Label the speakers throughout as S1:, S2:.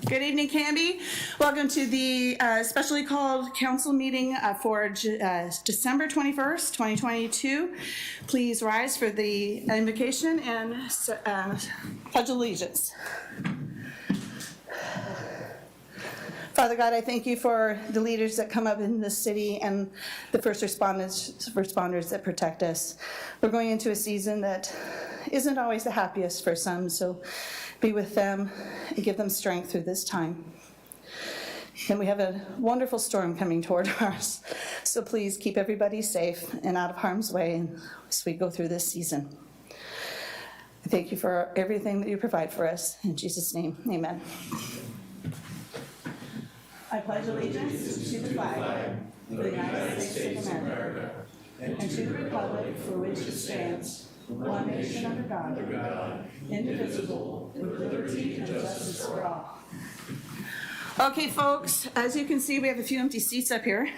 S1: Good evening, Canby. Welcome to the specially called council meeting for December 21st, 2022. Please rise for the invocation and pledge allegiance. Father God, I thank you for the leaders that come up in this city and the first responders that protect us. We're going into a season that isn't always the happiest for some, so be with them and give them strength through this time. And we have a wonderful storm coming toward us, so please keep everybody safe and out of harm's way as we go through this season. I thank you for everything that you provide for us. In Jesus' name, amen. I pledge allegiance to the flag of the United States of America and to the republic for which it stands, one nation under God, indivisible, with liberty and justice for all. Okay, folks, as you can see, we have a few empty seats up here.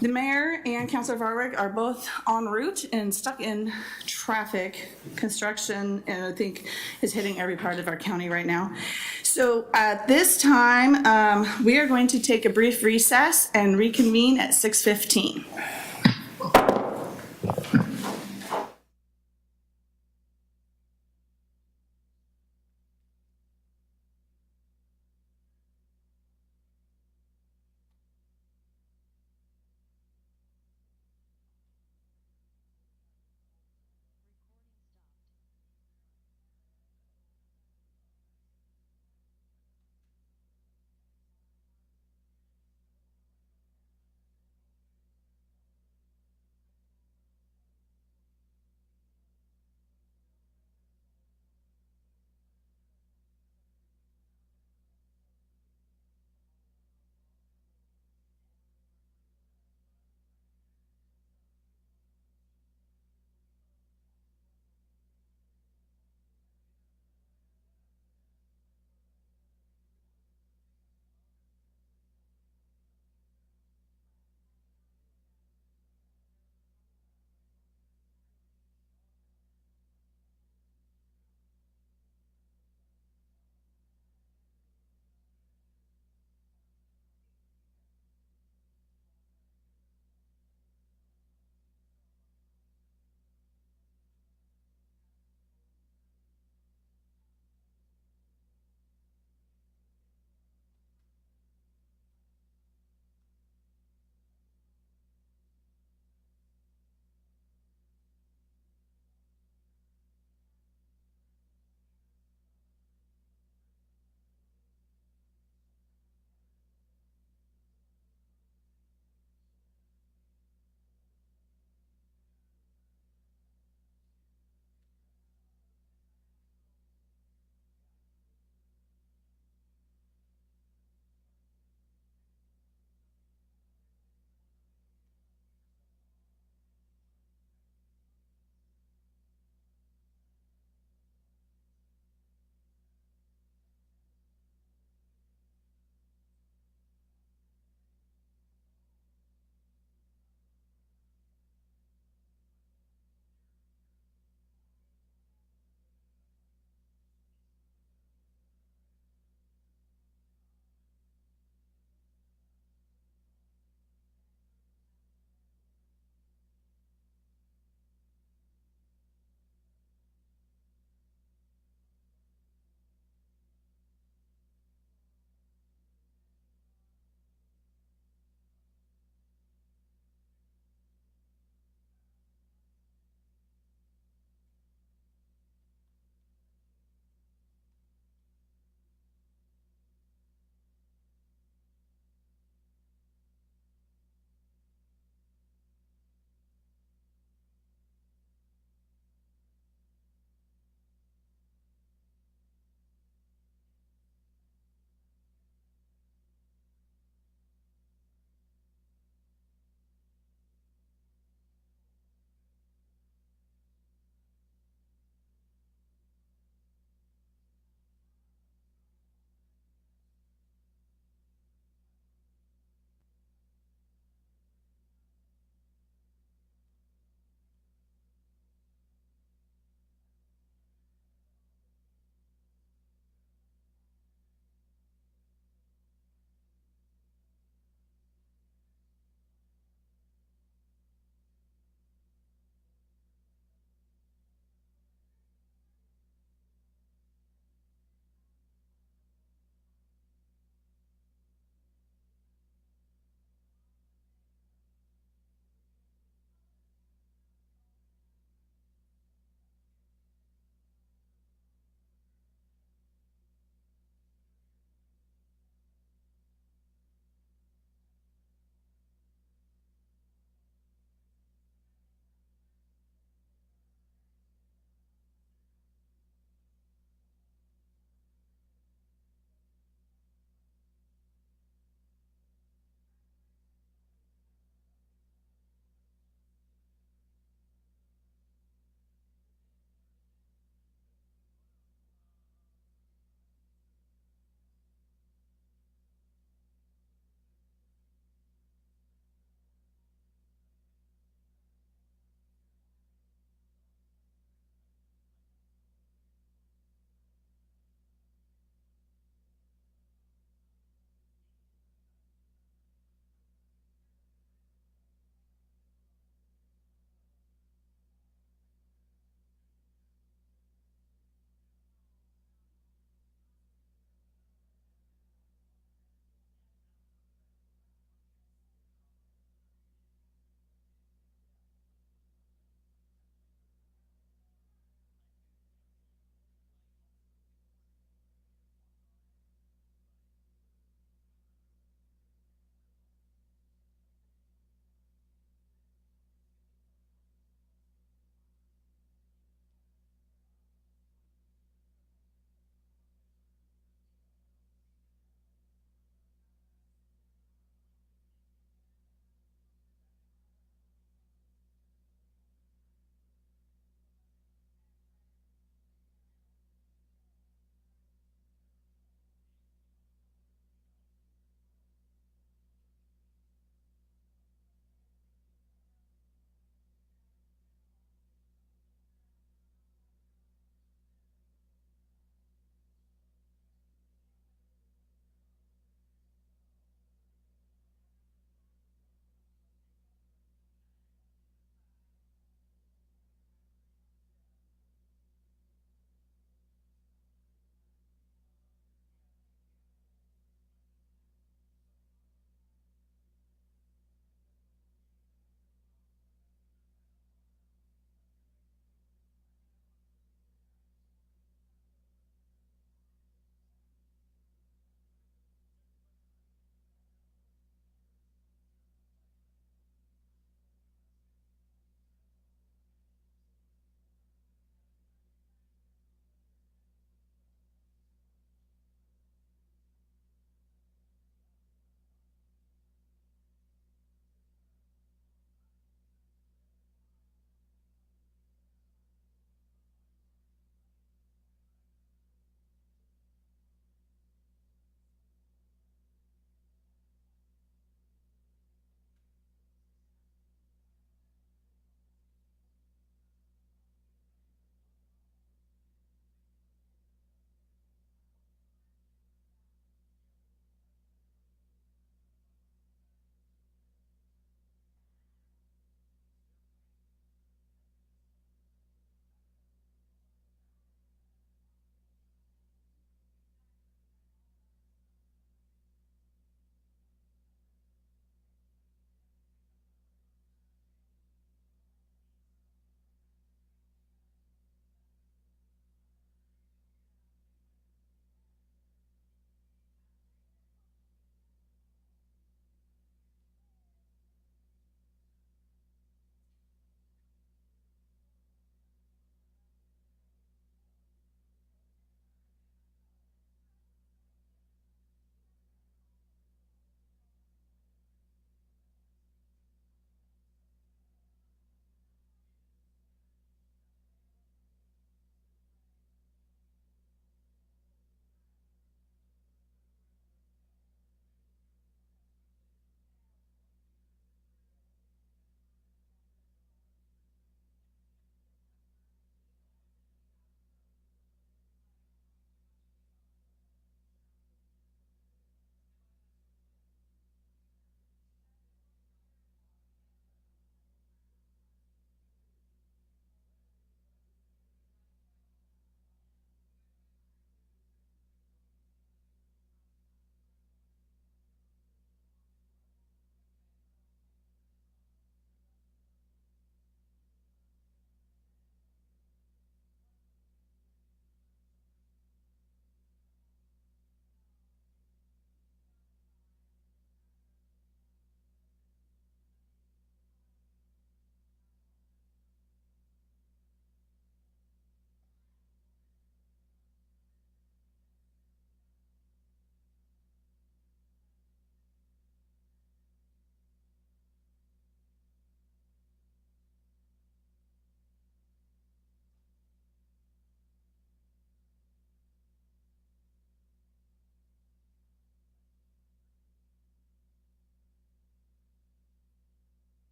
S1: The mayor and Councilor Varwick are both en route and stuck in traffic. Construction, and I think is hitting every part of our county right now. So at this time, we are going to take a brief recess and reconvene at 6:15.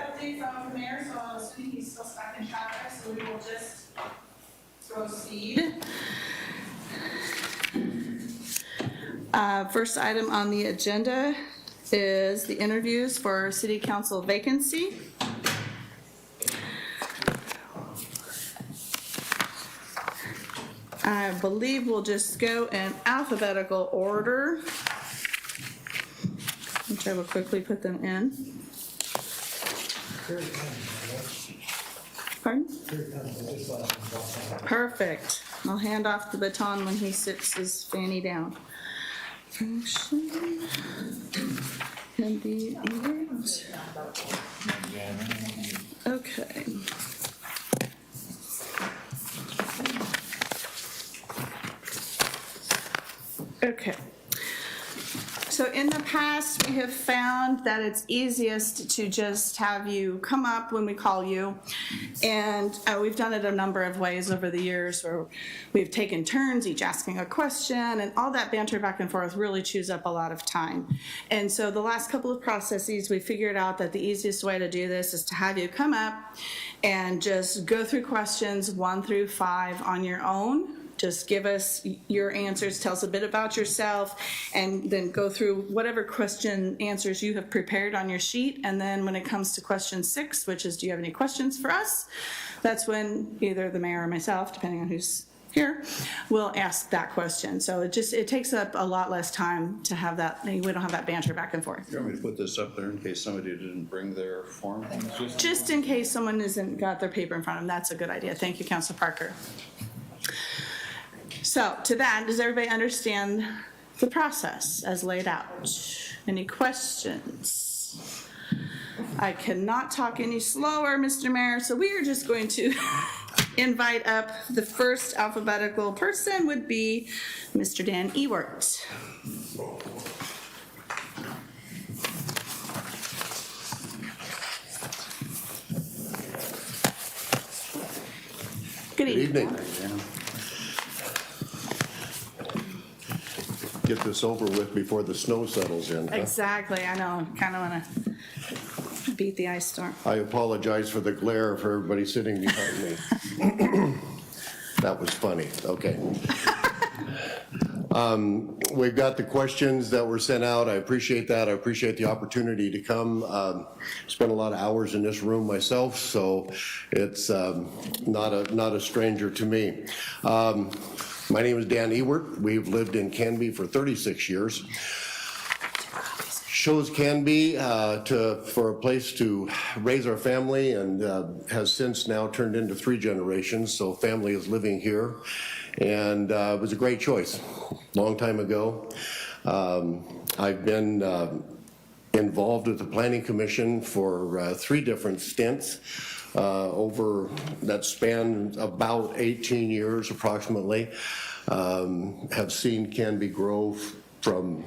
S1: update from the mayor, so I'm assuming he's still stuck in traffic, so we will just proceed. First item on the agenda is the interviews for city council vacancy. I believe we'll just go in alphabetical order, which I will quickly put them in. Pardon? Perfect. I'll hand off the baton when he sits his fanny down. Function can be erased. Okay. Okay. So in the past, we have found that it's easiest to just have you come up when we call you. And we've done it a number of ways over the years where we've taken turns, each asking a question, and all that banter back and forth really chews up a lot of time. And so the last couple of processes, we figured out that the easiest way to do this is to have you come up and just go through questions 1 through 5 on your own. Just give us your answers, tell us a bit about yourself, and then go through whatever question answers you have prepared on your sheet. And then when it comes to question 6, which is, do you have any questions for us? That's when either the mayor or myself, depending on who's here, will ask that question. So it takes up a lot less time to have that. We don't have that banter back and forth.
S2: You want me to put this up there in case somebody didn't bring their form?
S1: Just in case someone hasn't got their paper in front of them. That's a good idea. Thank you, Councilor Parker. So to that, does everybody understand the process as laid out? Any questions? I cannot talk any slower, Mr. Mayor, so we are just going to invite up the first alphabetical person would be Mr. Dan Ewert. Good evening.
S3: Get this over with before the snow settles in. Huh?
S1: Exactly, I know, kind of want to beat the ice storm.
S3: I apologize for the glare for everybody sitting behind me. That was funny, okay. We've got the questions that were sent out. I appreciate that. I appreciate the opportunity to come. Spent a lot of hours in this room myself, so it's not a stranger to me. My name is Dan Ewert. We've lived in Canby for 36 years. Chose Canby for a place to raise our family, and has since now turned into 3 generations, so family is living here. And it was a great choice, long time ago. I've been involved with the Planning Commission for 3 different stints over that span about 18 years approximately. Have seen Canby grow from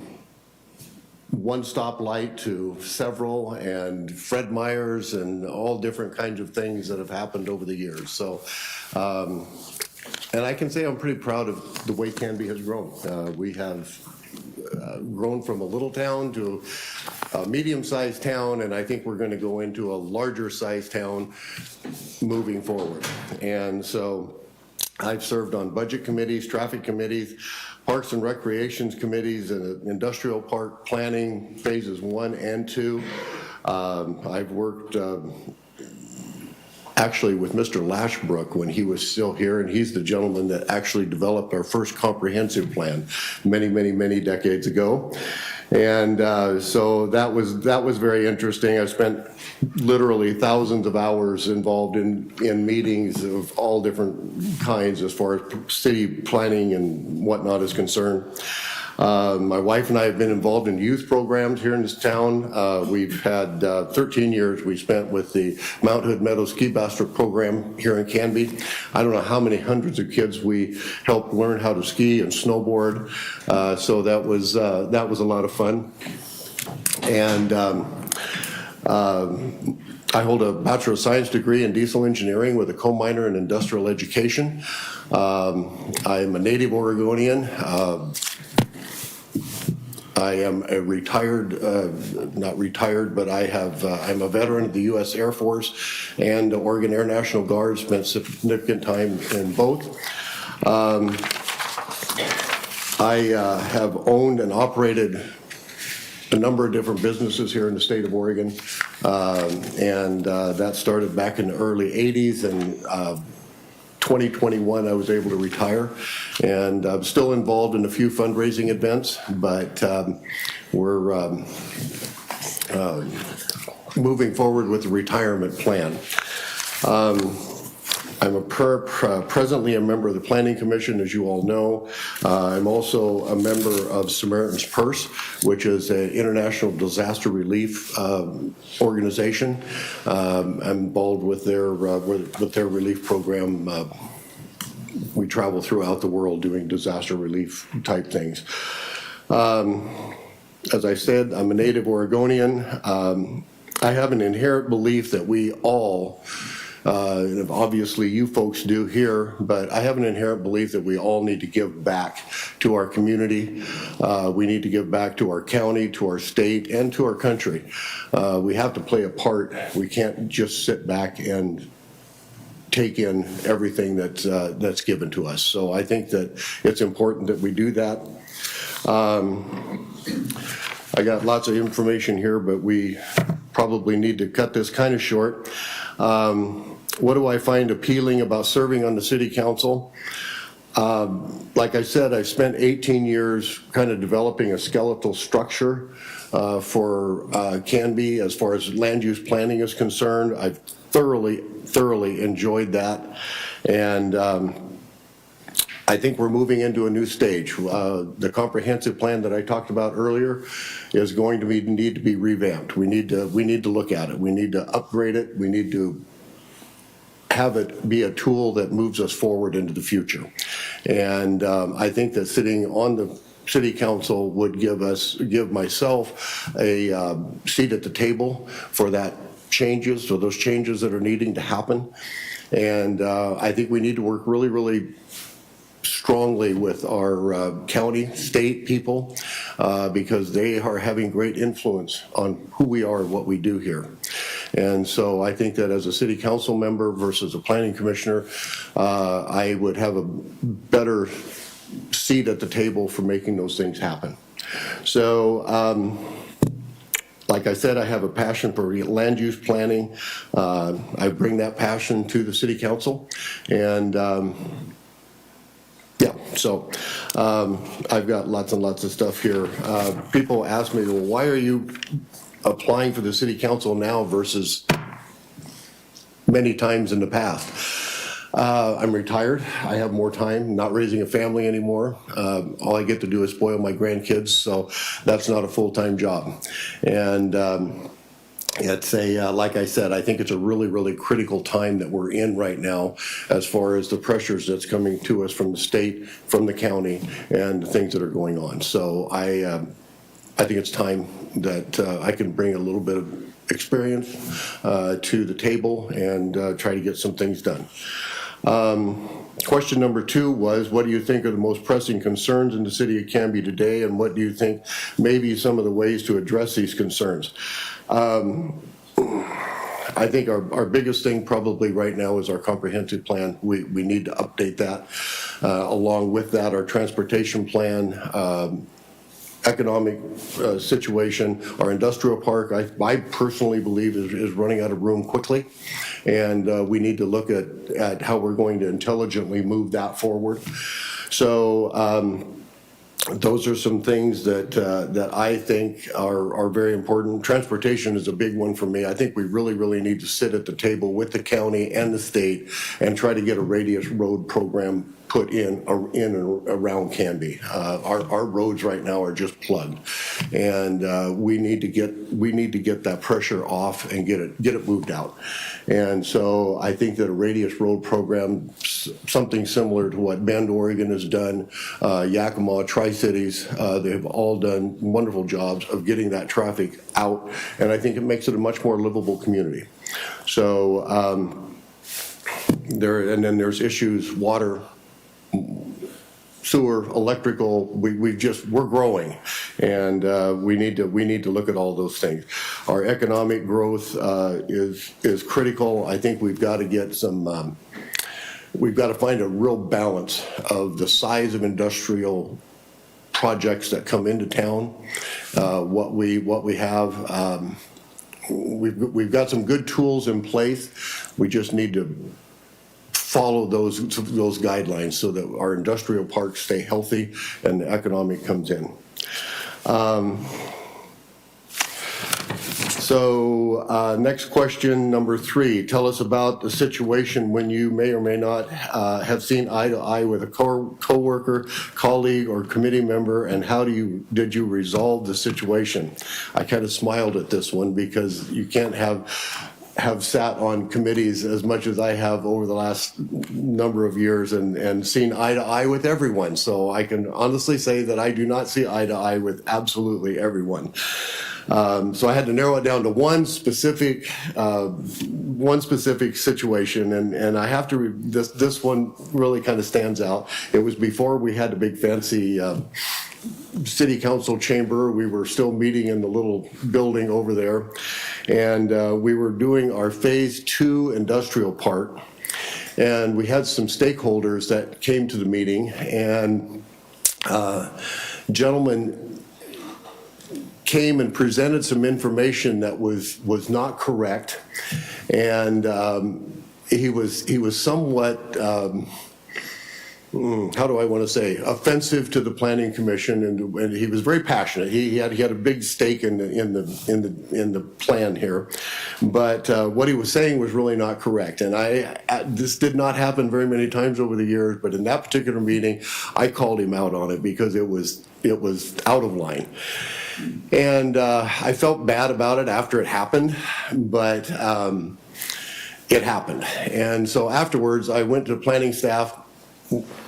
S3: 1 stoplight to several, and Fred Meyers, and all different kinds of things that have happened over the years. So, and I can say I'm pretty proud of the way Canby has grown. We have grown from a little town to a medium-sized town, and I think we're going to go into a larger-sized town moving forward. And so I've served on budget committees, traffic committees, parks and recreations committees, and industrial park planning phases 1 and 2. I've worked actually with Mr. Lashbrook when he was still here, and he's the gentleman that actually developed our first comprehensive plan many decades ago. And so that was very interesting. I spent literally thousands of hours involved in meetings of all different kinds as far as city planning and whatnot is concerned. My wife and I have been involved in youth programs here in this town. We've had 13 years we spent with the Mount Hood Meadow Ski Bastard program here in Canby. I don't know how many hundreds of kids we helped learn how to ski and snowboard. So that was a lot of fun. And I hold a Bachelor of Science degree in diesel engineering with a co-minor in industrial education. I'm a native Oregonian. I am a retired, not retired, but I'm a veteran of the U.S. Air Force and the Oregon Air National Guard, spent significant time in both. I have owned and operated a number of different businesses here in the state of Oregon, and that started back in the early 80s, and 2021 I was able to retire, and I'm still involved in a few fundraising events, but we're moving forward with the retirement plan. I'm presently a member of the Planning Commission, as you all know. I'm also a member of Samaritan's Purse, which is an international disaster relief organization. I'm involved with their relief program. We travel throughout the world doing disaster relief type things. As I said, I'm a native Oregonian. I have an inherent belief that we all, obviously you folks do here, but I have an inherent belief that we all need to give back to our community. We need to give back to our county, to our state, and to our country. We have to play a part. We can't just sit back and take in everything that's given to us. So I think that it's important that we do that. I got lots of information here, but we probably need to cut this kind of short. What do I find appealing about serving on the city council? Like I said, I spent 18 years kind of developing a skeletal structure for Canby as far as land use planning is concerned. I've thoroughly enjoyed that, and I think we're moving into a new stage. The comprehensive plan that I talked about earlier is going to need to be revamped. We need to look at it. We need to upgrade it. We need to have it be a tool that moves us forward into the future. And I think that sitting on the city council would give myself a seat at the table for those changes that are needing to happen. And I think we need to work really strongly with our county, state people, because they are having great influence on who we are and what we do here. And so I think that as a city council member versus a planning commissioner, I would have a better seat at the table for making those things happen. So like I said, I have a passion for land use planning. I bring that passion to the city council, and yeah, so I've got lots and lots of stuff here. People ask me, well, why are you applying for the city council now versus many times in the past? I'm retired. I have more time, not raising a family anymore. All I get to do is spoil my grandkids, so that's not a full-time job. And it's like I said, I think it's a really critical time that we're in right now as far as the pressures that's coming to us from the state, from the county, and the things that are going on. So I think it's time that I can bring a little bit of experience to the table and try to get some things done. Question number 2 was, what do you think are the most pressing concerns in the city of Canby today, and what do you think may be some of the ways to address these concerns? I think our biggest thing probably right now is our comprehensive plan. We need to update that. Along with that, our transportation plan, economic situation, our industrial park, I personally believe is running out of room quickly, and we need to look at how we're going to intelligently move that forward. So those are some things that I think are very important. Transportation is a big one for me. I think we really need to sit at the table with the county and the state and try to get a radius road program put in and around Canby. Our roads right now are just plugged, and we need to get that pressure off and get it moved out. And so I think that a radius road program, something similar to what Bend, Oregon has done, Yakima, Tri-Cities, they've all done wonderful jobs of getting that traffic out, and I think it makes it a much more livable community. So and then there's issues, water, sewer, electrical. We're growing, And we need to look at all those things. Our economic growth is critical. I think we've got to get some, we've got to find a real balance of the size of industrial projects that come into town, what we have. We've got some good tools in place. We just need to follow those guidelines so that our industrial parks stay healthy and the economic comes in. Next question, number 3. Tell us about the situation when you may or may not have seen eye to eye with a co-worker, colleague, or committee member, and how did you resolve the situation? I kind of smiled at this one because you can't have sat on committees as much as I have over the last number of years and seen eye to eye with everyone. So I can honestly say that I do not see eye to eye with absolutely everyone. So I had to narrow it down to one specific situation, and I have to, this one really kind of stands out. It was before we had the big fancy city council chamber. We were still meeting in the little building over there, and we were doing our phase 2 industrial park, and we had some stakeholders that came to the meeting, and gentlemen came and presented some information that was not correct, and he was somewhat how do I want to say, offensive to the Planning Commission, and he was very passionate. He had a big stake in the plan here, but what he was saying was really not correct. And this did not happen very many times over the years, but in that particular meeting, I called him out on it because it was out of line. And I felt bad about it after it happened, but it happened. And so afterwards, I went to the planning staff.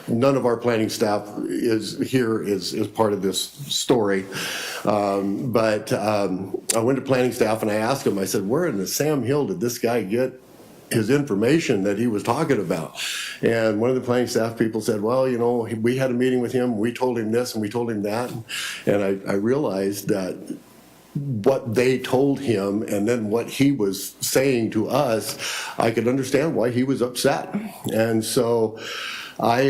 S3: None of our planning staff is part of this story, but I went to planning staff and I asked him, I said, where in the Sam Hill did this guy get his information that he was talking about? And one of the planning staff people said, well, you know, we had a meeting with him, we told him this and we told him that, and I realized that what they told him and then what he was saying to us, I could understand why he was upset. And so I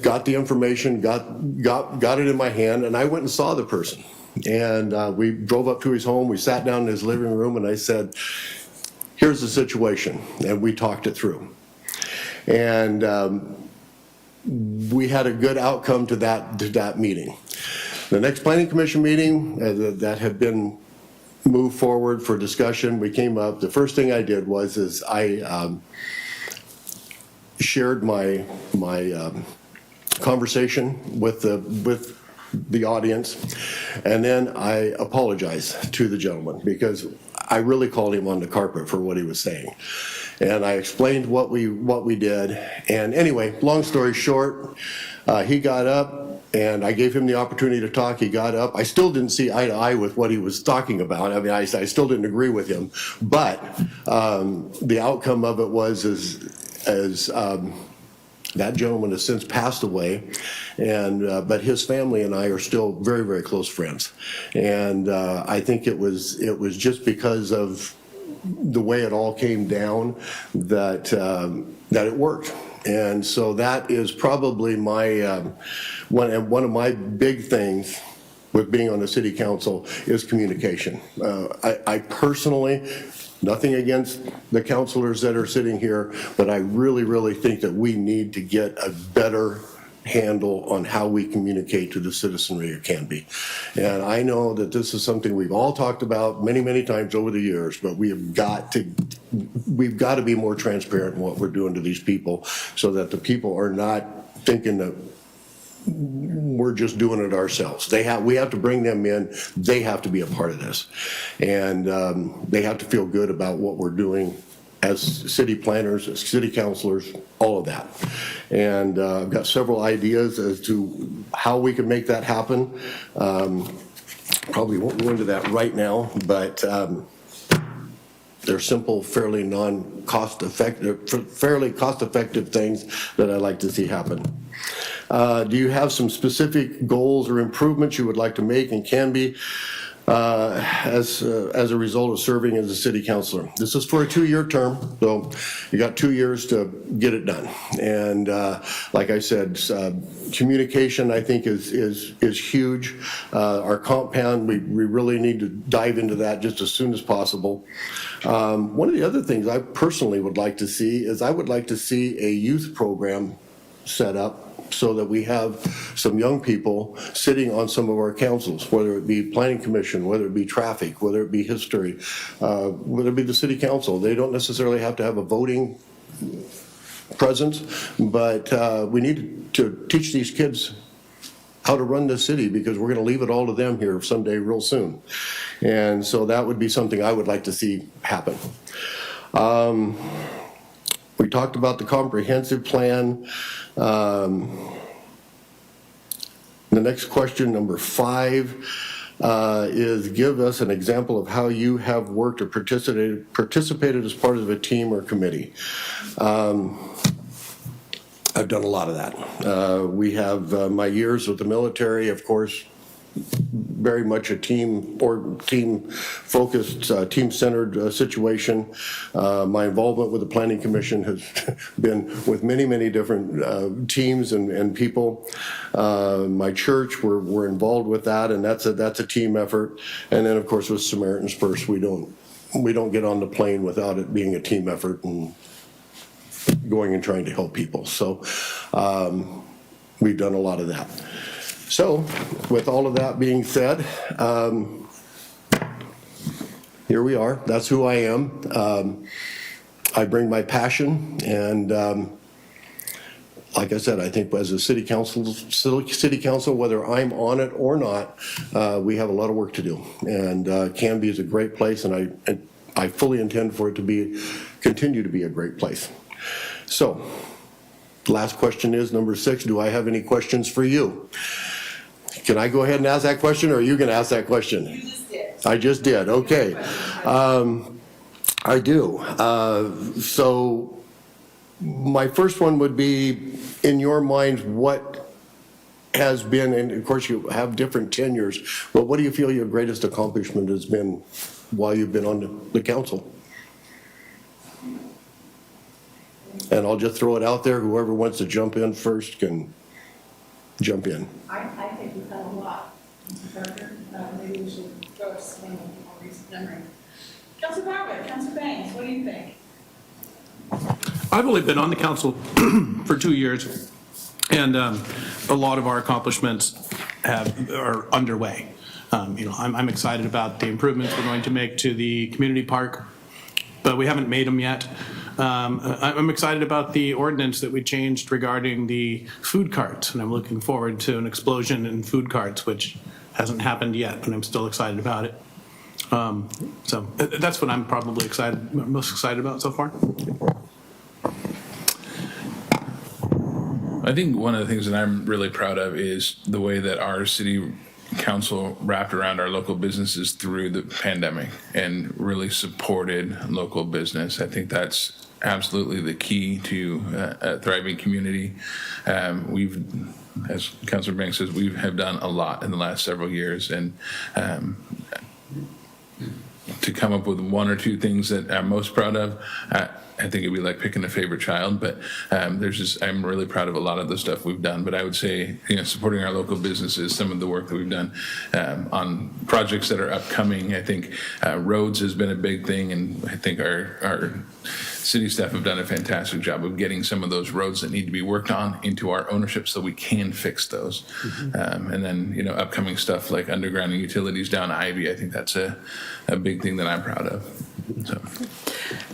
S3: got the information, got it in my hand, and I went and saw the person. And we drove up to his home, we sat down in his living room, and I said, here's the situation, and we talked it through. And we had a good outcome to that meeting. The next Planning Commission meeting that had been moved forward for discussion, we came up, the first thing I did was I shared my conversation with the audience, and then I apologized to the gentleman because I really called him on the carpet for what he was saying, and I explained what we did. And anyway, long story short, he got up and I gave him the opportunity to talk. He got up. I still didn't see eye to eye with what he was talking about. I mean, I still didn't agree with him, but the outcome of it was as that gentleman has since passed away, and but his family and I are still very, very close friends. And I think it was just because of the way it all came down that it worked. And so that is probably my one of my big things with being on the city council is communication. I personally, nothing against the councilors that are sitting here, but I really, really think that we need to get a better handle on how we communicate to the citizenry of Canby. And I know that this is something we've all talked about many, many times over the years, but we've got to be more transparent in what we're doing to these people so that the people are not thinking that we're just doing it ourselves. We have to bring them in. They have to be a part of this. And they have to feel good about what we're doing as city planners, as city councilors, all of that. And I've got several ideas as to how we can make that happen. Probably won't go into that right now, but They're simple, fairly cost-effective things that I'd like to see happen. Do you have some specific goals or improvements you would like to make in Canby as a result of serving as a city councilor? This is for a 2-year term, so you got 2 years to get it done. And like I said, communication I think is huge. Our comp plan, we really need to dive into that just as soon as possible. One of the other things I personally would like to see is I would like to see a youth program set up so that we have some young people sitting on some of our councils, whether it be planning commission, whether it be traffic, whether it be history, whether it be the city council. They don't necessarily have to have a voting presence, but we need to teach these kids how to run the city, because we're going to leave it all to them here someday real soon. And so that would be something I would like to see happen. We talked about the comprehensive plan. The next question, number 5, is give us an example of how you have worked or participated as part of a team or committee. I've done a lot of that. We have my years with the military, of course, very much a team-focused, team-centered situation. My involvement with the Planning Commission has been with many, many different teams and people. My church, we're involved with that, and that's a team effort. And then, of course, with Samaritan's Purse, we don't get on the plane without it being a team effort and going and trying to help people. So we've done a lot of that. So, with all of that being said, here we are. That's who I am. I bring my passion, and like I said, I think as a city council, whether I'm on it or not, we have a lot of work to do. And Canby is a great place, and I fully intend for it to continue to be a great place. So, the last question is number 6. Do I have any questions for you? Can I go ahead and ask that question, or are you going to ask that question?
S1: You just did.
S3: I just did. Okay. I do. So my first one would be, in your mind, what has been, and of course you have different tenures, but what do you feel your greatest accomplishment has been while you've been on the council? And I'll just throw it out there. Whoever wants to jump in first can jump in.
S4: I think we've done a lot, Mr. Parker. Maybe we should go to some more recent memory. Councilor Bartlett, Councilor Banks, what do you think?
S5: I've only been on the council for 2 years, and a lot of our accomplishments are underway. I'm excited about the improvements we're going to make to the community park, but we haven't made them yet. I'm excited about the ordinance that we changed regarding the food carts, and I'm looking forward to an explosion in food carts, which hasn't happened yet, but I'm still excited about it. So that's what I'm probably most excited about so far.
S6: I think one of the things that I'm really proud of is the way that our city council wrapped around our local businesses through the pandemic and really supported local business. I think that's absolutely the key to a thriving community. We've, as Councilor Banks says, we have done a lot in the last several years, and to come up with 1 or 2 things that I'm most proud of, I think it'd be like picking a favorite child, but I'm really proud of a lot of the stuff we've done. But I would say, supporting our local businesses, some of the work that we've done on projects that are upcoming. I think roads has been a big thing, and I think our city staff have done a fantastic job of getting some of those roads that need to be worked on into our ownership so we can fix those. And then, upcoming stuff like undergrounding utilities down Ivy, I think that's a big thing that I'm proud of. So.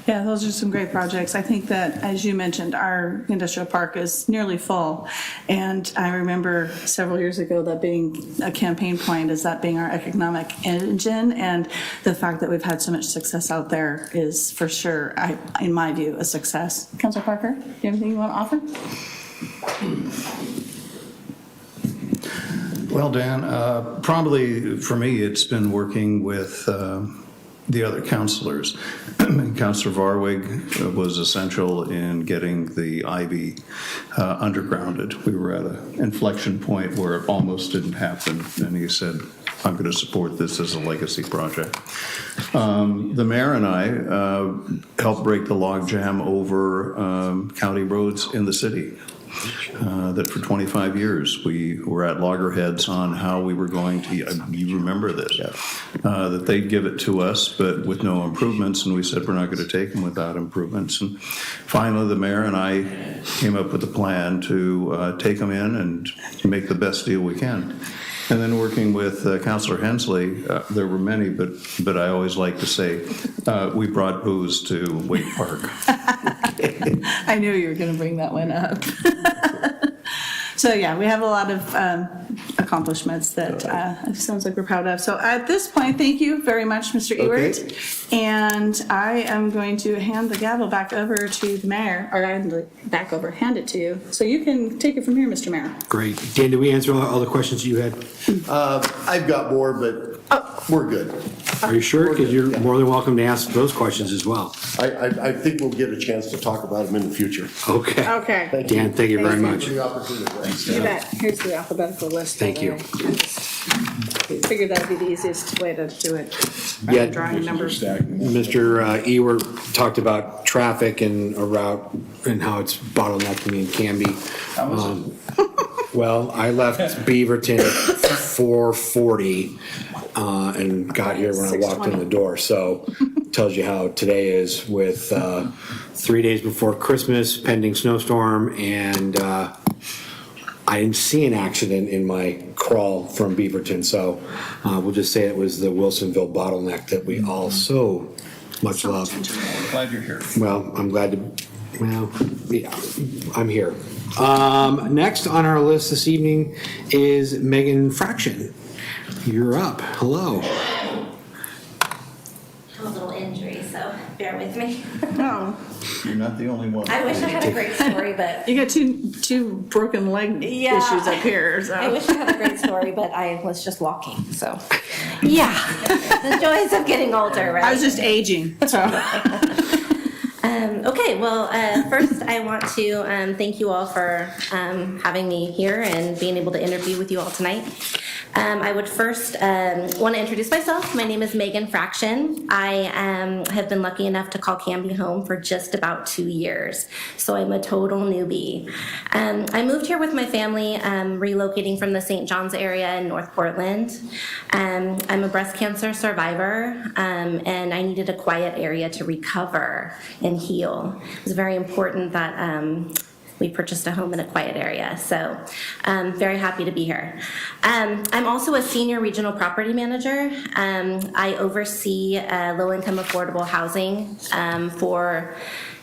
S1: Yeah, those are some great projects. I think that, as you mentioned, our industrial park is nearly full. And I remember several years ago that being a campaign point, is that being our economic engine. And the fact that we've had so much success out there is for sure, in my view, a success. Councilor Parker, do you have anything you want to offer?
S7: Well, Dan, probably for me, it's been working with
S2: the other counselors. Counselor Varwig was essential in getting the Ivy undergrounded. We were at an inflection point where it almost didn't happen, and he said, I'm going to support this as a legacy project. The mayor and I helped break the logjam over county roads in the city. That for 25 years we were at loggerheads on how we were going to, you remember this, that they'd give it to us but with no improvements, and we said we're not going to take them without improvements. And finally the mayor and I came up with a plan to take them in and make the best deal we can. And then working with Councillor Hensley, there were many, but I always like to say, we brought booze to Wake Park.
S1: I knew you were going to bring that one up. So yeah, we have a lot of accomplishments that it sounds like we're proud of. So at this point, thank you very much, Mr. Ewert.
S3: Okay.
S1: And I am going to hand the gavel back over to the mayor, or hand it to you. So you can take it from here, Mr. Mayor.
S7: Great. Dan, did we answer all the questions you had?
S3: I've got more, but we're good.
S7: Are you sure? Because you're more than welcome to ask those questions as well.
S3: I think we'll get a chance to talk about them in the future.
S7: Okay.
S1: Okay.
S7: Dan, thank you very much.
S3: For the opportunity.
S1: You bet. Here's the alphabetical list.
S7: Thank you.
S1: I figured that'd be the easiest way to do it.
S7: Yeah.
S1: Drawing numbers.
S7: Mr. Ewert talked about traffic and a route and how it's bottlenecking in Canby. Well, I left Beaverton at 4:40 and got here when I walked in the door. So tells you how today is with 3 days before Christmas, pending snowstorm, and I didn't see an accident in my crawl from Beaverton. So we'll just say it was the Wilsonville bottleneck that we all so much love.
S2: Glad you're here.
S7: Well, I'm glad to, well, yeah, I'm here. Next on our list this evening is Megan Fraction. You're up. Hello.
S8: I have a little injury, so bear with me.
S1: Oh,
S2: You're not the only one.
S8: I wish I had a great story, but
S1: you got two broken leg
S8: Yeah.
S1: issues up here. So.
S8: I wish I had a great story, but I was just walking. So, yeah, the joys of getting older, right?
S1: I was just aging. So.
S8: Okay, well, first I want to thank you all for having me here and being able to interview with you all tonight. I would first want to introduce myself. My name is Megan Fraction. I have been lucky enough to call Canby home for just about 2 years, so I'm a total newbie. I moved here with my family, relocating from the St. John's area in North Portland. I'm a breast cancer survivor, and I needed a quiet area to recover and heal. It was very important that we purchased a home in a quiet area, so I'm very happy to be here. I'm also a senior regional property manager. I oversee low-income affordable housing for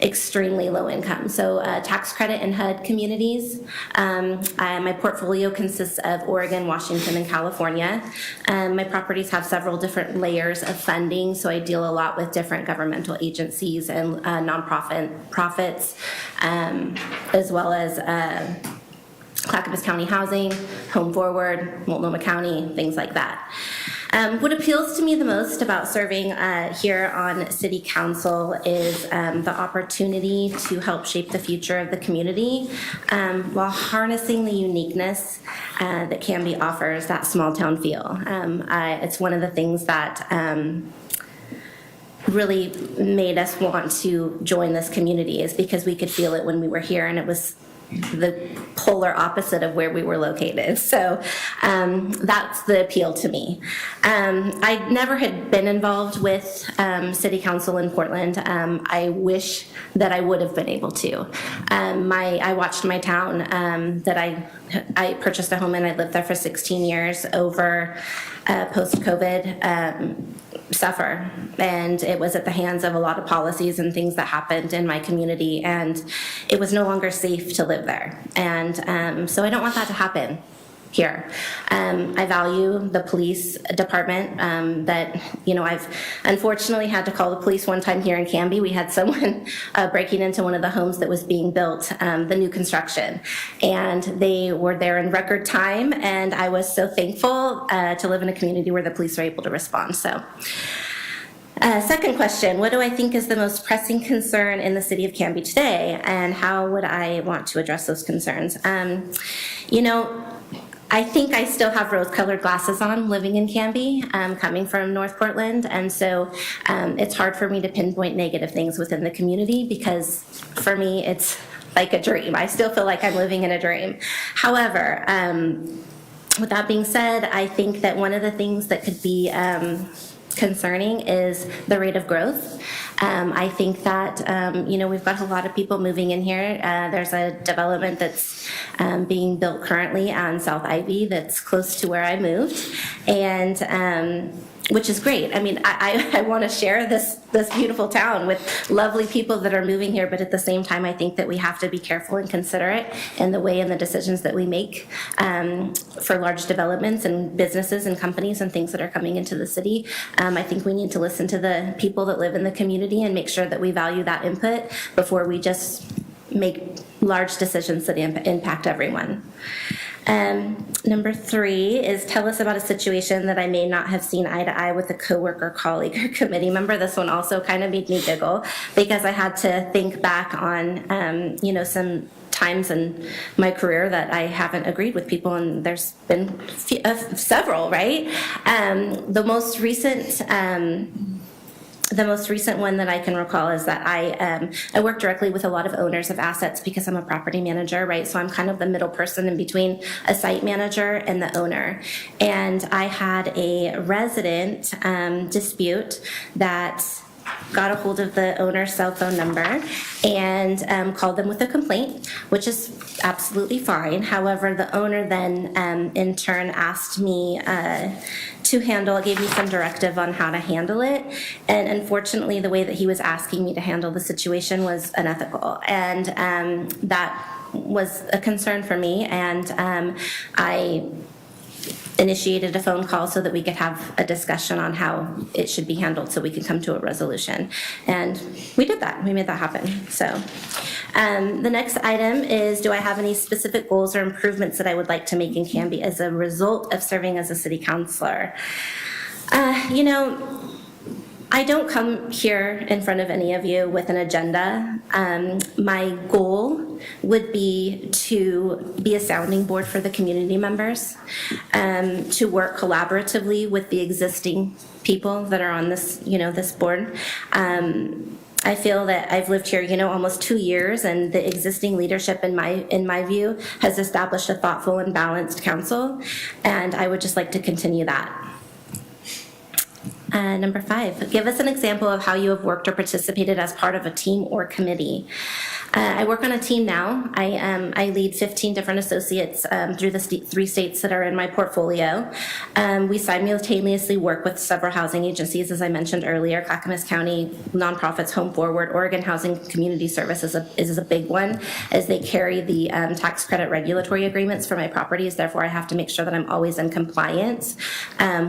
S8: extremely low income, so tax credit and HUD communities. My portfolio consists of Oregon, Washington, and California. My properties have several different layers of funding, so I deal a lot with different governmental agencies and profits, as well as Clackamas County Housing, Home Forward, Multnomah County, things like that. What appeals to me the most about serving here on City Council is the opportunity to help shape the future of the community while harnessing the uniqueness that Canby offers, that small town feel. It's one of the things that really made us want to join this community, is because we could feel it when we were here, and it was the polar opposite of where we were located. So that's the appeal to me. I never had been involved with City Council in Portland. I wish that I would have been able to. I watched my town that I purchased a home in. I lived there for 16 years over post-COVID suffer, and it was at the hands of a lot of policies and things that happened in my community, and it was no longer safe to live there. And so I don't want that to happen here. I value the police department, that, you know, I've unfortunately had to call the police one time here in Canby. We had someone breaking into one of the homes that was being built, the new construction, and they were there in record time, and I was so thankful to live in a community where the police were able to respond. So Second question, what do I think is the most pressing concern in the city of Canby today, and how would I want to address those concerns? I think I still have rose-colored glasses on living in Canby, coming from North Portland, and so it's hard for me to pinpoint negative things within the community because for me it's like a dream. I still feel like I'm living in a dream. However, with that being said, I think that one of the things that could be concerning is the rate of growth. I think that, we've got a lot of people moving in here. There's a development that's being built currently on South Ivy that's close to where I moved, and which is great. I mean, I want to share this beautiful town with lovely people that are moving here, but at the same time, I think that we have to be careful and considerate in the way and the decisions that we make for large developments and businesses and companies and things that are coming into the city. I think we need to listen to the people that live in the community and make sure that we value that input before we just make large decisions that impact everyone. Number 3 is tell us about a situation that I may not have seen eye to eye with a coworker, colleague, or committee member. This one also kind of made me giggle because I had to think back on, some times in my career that I haven't agreed with people, and there's been several, right? The most recent one that I can recall is that I work directly with a lot of owners of assets because I'm a property manager, right? So I'm kind of the middle person in between a site manager and the owner. And I had a resident dispute that got a hold of the owner's cell phone number and called them with a complaint, which is absolutely fine. However, the owner then in turn asked me gave me some directive on how to handle it. And unfortunately, the way that he was asking me to handle the situation was unethical. And that was a concern for me. And I initiated a phone call so that we could have a discussion on how it should be handled so we could come to a resolution. And we did that. We made that happen. So the next item is, do I have any specific goals or improvements that I would like to make in Canby as a result of serving as a city councilor? I don't come here in front of any of you with an agenda. My goal would be to be a sounding board for the community members, to work collaboratively with the existing people that are on this, this board. I feel that I've lived here, almost 2 years, and the existing leadership, in my view, has established a thoughtful and balanced council, and I would just like to continue that. Number 5, give us an example of how you have worked or participated as part of a team or committee. I work on a team now. I lead 15 different associates through the 3 states that are in my portfolio. We simultaneously work with several housing agencies, as I mentioned earlier. Clackamas County nonprofits, Home Forward, Oregon Housing Community Service is a big one, as they carry the tax credit regulatory agreements for my properties. Therefore, I have to make sure that I'm always in compliance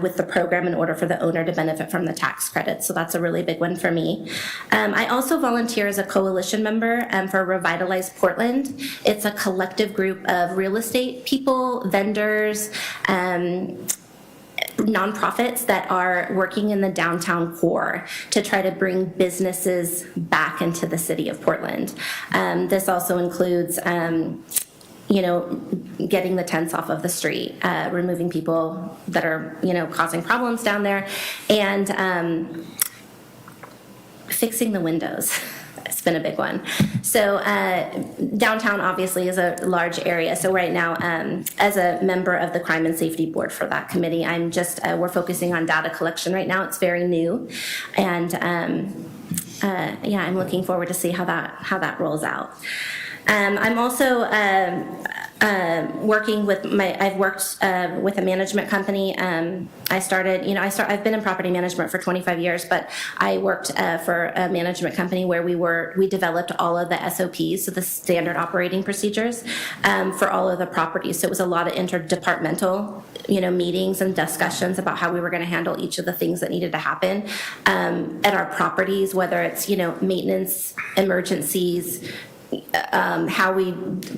S8: with the program in order for the owner to benefit from the tax credit. So that's a really big one for me. I also volunteer as a coalition member for Revitalize Portland. It's a collective group of real estate people, vendors, nonprofits that are working in the downtown core to try to bring businesses back into the city of Portland. This also includes getting the tents off of the street, removing people that are, causing problems down there, and fixing the windows. It's been a big one. So downtown obviously is a large area. So right now, as a member of the Crime and Safety Board for that committee, I'm just, we're focusing on data collection right now. It's very new. And I'm looking forward to see how that rolls out. I'm also working with I've worked with a management company. I've been in property management for 25 years, but I worked for a management company where we developed all of the SOPs, so the standard operating procedures, for all of the properties. So it was a lot of interdepartmental, meetings and discussions about how we were going to handle each of the things that needed to happen at our properties, whether it's, maintenance, emergencies, how we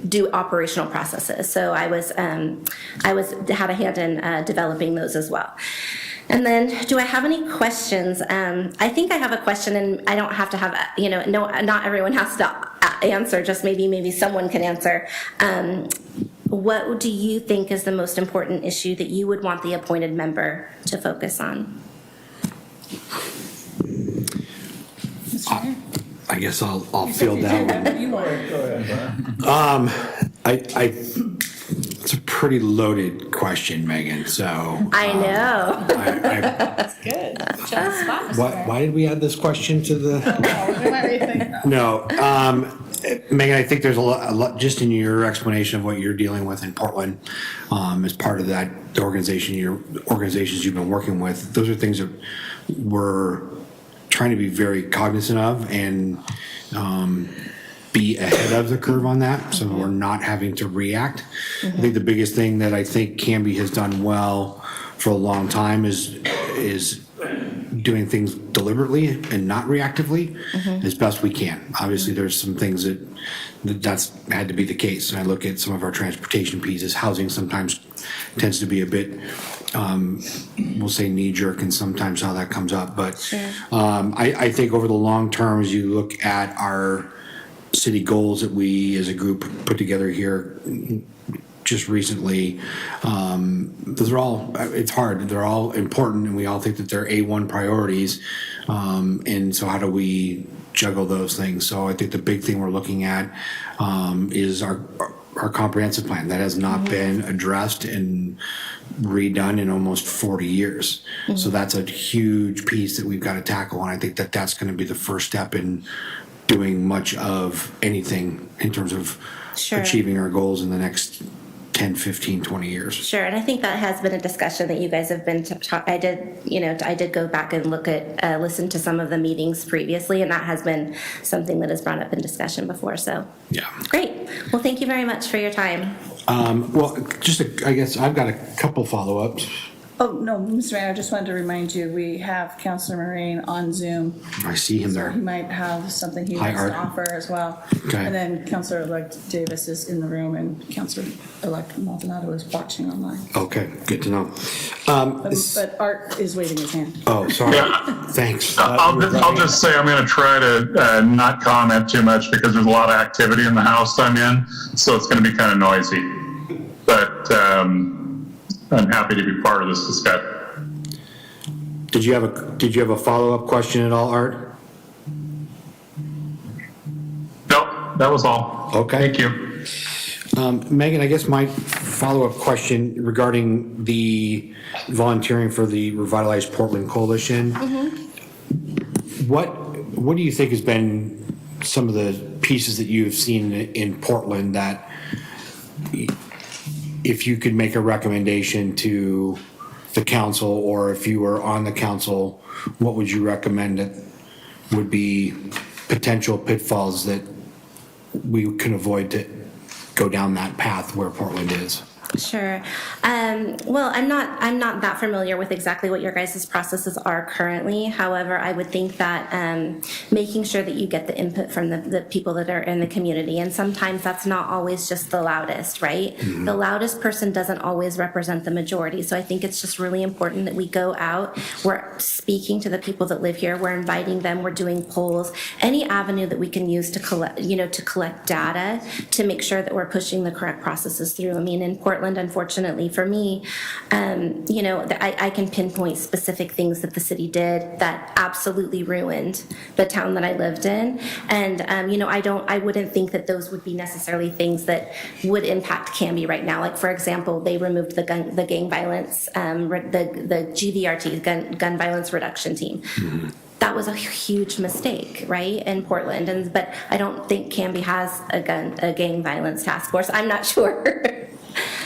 S8: do operational processes. So I had a hand in developing those as well. And then, do I have any questions? I think I have a question, and I don't have to have, no, not everyone has to answer, just maybe someone can answer. What do you think is the most important issue that you would want the appointed member to focus on?
S7: I guess I'll field that one.
S1: You want
S7: It's a pretty loaded question, Megan, so.
S8: I know.
S1: That's good. Job spot, Mr. Mayor.
S7: Why did we add this question to the?
S1: We might rethink that.
S7: No, Megan, I think there's a lot, just in your explanation of what you're dealing with in Portland, as part of that organizations you've been working with, those are things that we're trying to be very cognizant of and be ahead of the curve on that, so we're not having to react. I think the biggest thing that I think Canby has done well for a long time is doing things deliberately and not reactively as best we can. Obviously, there's some things that's had to be the case. And I look at some of our transportation pieces. Housing sometimes tends to be a bit, we'll say knee-jerk, and sometimes how that comes up. But I think over the long term, as you look at our city goals that we as a group put together here just recently, those are all, it's hard, they're all important, and we all think that they're A1 priorities, and so how do we juggle those things? So I think the big thing we're looking at is our comprehensive plan that has not been addressed and redone in almost 40 years. So that's a huge piece that we've got to tackle, and I think that that's going to be the first step in doing much of anything in terms of achieving our goals in the next 10, 15, 20 years.
S8: Sure, and I think that has been a discussion that you guys have been I did go back and listen to some of the meetings previously, and that has been something that has brought up in discussion before, so.
S7: Yeah.
S8: Great. Well, thank you very much for your time.
S7: Well, I guess I've got a couple follow-ups.
S1: Oh, no, Mr. Mayor, I just wanted to remind you, we have Councilor Marine on Zoom.
S7: I see him
S1: So
S7: there.
S1: he might have something he
S7: Hi,
S1: wants to
S7: Art.
S1: offer as well.
S7: Okay.
S1: And then Councilor-elect Davis is in the room, and Councilor-elect Maldonado is watching online.
S7: Okay, good to know.
S1: But Art is waving his hand.
S7: Oh, sorry. Thanks.
S9: I'll just say I'm going to try to not comment too much because there's a lot of activity in the house I'm in, so it's going to be kind of noisy. But I'm happy to be part of this discussion.
S7: Did you have a follow-up question at all, Art?
S9: Nope, that was all.
S7: Okay.
S9: Thank you.
S7: Megan, I guess my follow-up question regarding the volunteering for the Revitalized Portland Coalition. What do you think has been some of the pieces that you've seen in Portland that, if you could make a recommendation to the council, or if you were on the council, what would you recommend that would be potential pitfalls that we can avoid to go down that path where Portland is?
S8: Sure. Well, I'm not that familiar with exactly what your guys' processes are currently. However, I would think that making sure that you get the input from the people that are in the community, and sometimes that's not always just the loudest, right? The loudest person doesn't always represent the majority. So I think it's just really important that we go out, we're speaking to the people that live here, we're inviting them, we're doing polls, any avenue that we can use to collect data to make sure that we're pushing the correct processes through. I mean, in Portland, unfortunately for me, I can pinpoint specific things that the city did that absolutely ruined the town that I lived in, and I wouldn't think that those would be necessarily things that would impact Canby right now. Like, for example, they removed the gang violence, the GVRT, gun violence reduction team. That was a huge mistake, right, in Portland, but I don't think Canby has a gang violence task force. I'm not sure.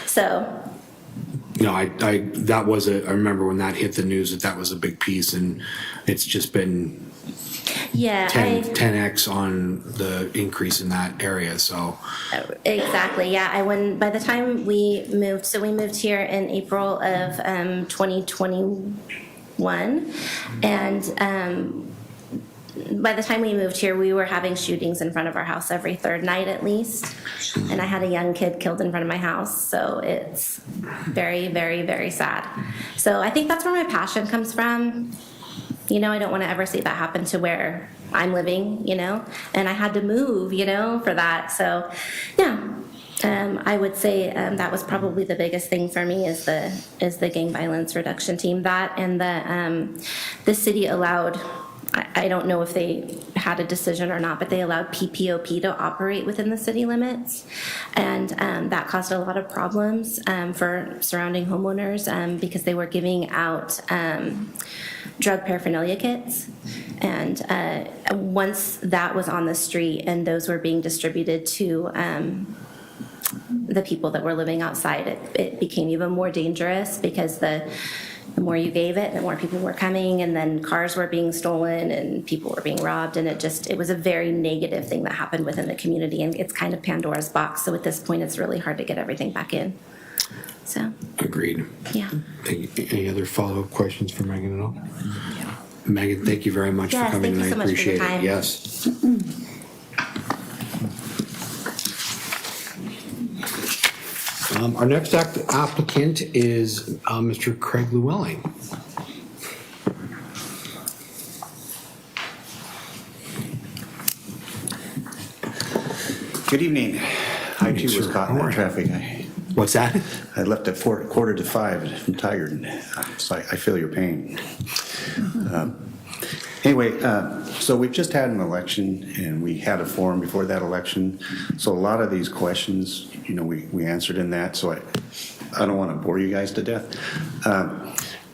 S8: So.
S7: No, I remember when that hit the news that was a big piece, and it's just been 10x on the increase in that area, so.
S8: Exactly, yeah. By the time we moved, so we moved here in April of 2021, and by the time we moved here, we were having shootings in front of our house every third night at least, and I had a young kid killed in front of my house, so it's very, very, very sad. So I think that's where my passion comes from. You know, I don't want to ever see that happen to where I'm living, you know, and I had to move, you know, for that. So, yeah, I would say that was probably the biggest thing for me is the gang violence reduction team. That and the city allowed, I don't know if they had a decision or not, but they allowed PPOP to operate within the city limits. And that caused a lot of problems for surrounding homeowners because they were giving out drug paraphernalia kits. And once that was on the street and those were being distributed to the people that were living outside, it became even more dangerous because the more you gave it, the more people were coming, and then cars were being stolen and people were being robbed, and it was a very negative thing that happened within the community, and it's kind of Pandora's box. So at this point, it's really hard to get everything back in. So.
S7: Agreed.
S8: Yeah.
S7: Any other follow-up questions for Megan at all? Megan, thank you very much for
S8: Yes,
S7: coming
S8: thank you
S7: tonight.
S8: so much for your
S7: Appreciate it.
S8: time.
S7: Yes. Our next applicant is Mr. Craig Llewellyn.
S10: Good evening. I too was
S7: sir.
S10: caught in
S7: How are
S10: that
S7: you?
S10: traffic.
S7: What's that?
S10: I left at 4:45. I'm tired. So I feel your pain. Anyway, so we've just had an election and we had a forum before that election. So a lot of these questions, you know, we answered in that. So I don't want to bore you guys to death.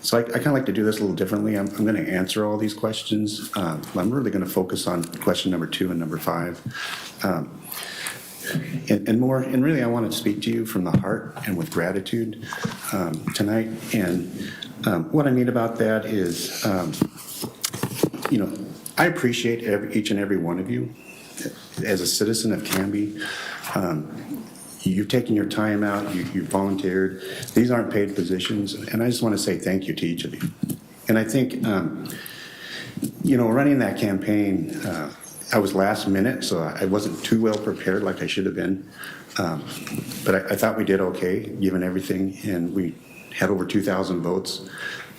S10: So I kind of like to do this a little differently. I'm going to answer all these questions. I'm really going to focus on question number 2 and number 5. And really, I want to speak to you from the heart and with gratitude tonight. And what I mean about that is, you know, I appreciate each and every one of you. As a citizen of Canby, you've taken your time out, you volunteered. These aren't paid positions, and I just want to say thank you to each of you. And I think, you know, running that campaign, I was last minute, so I wasn't too well prepared like I should have been. But I thought we did okay, given everything, and we had over 2,000 votes,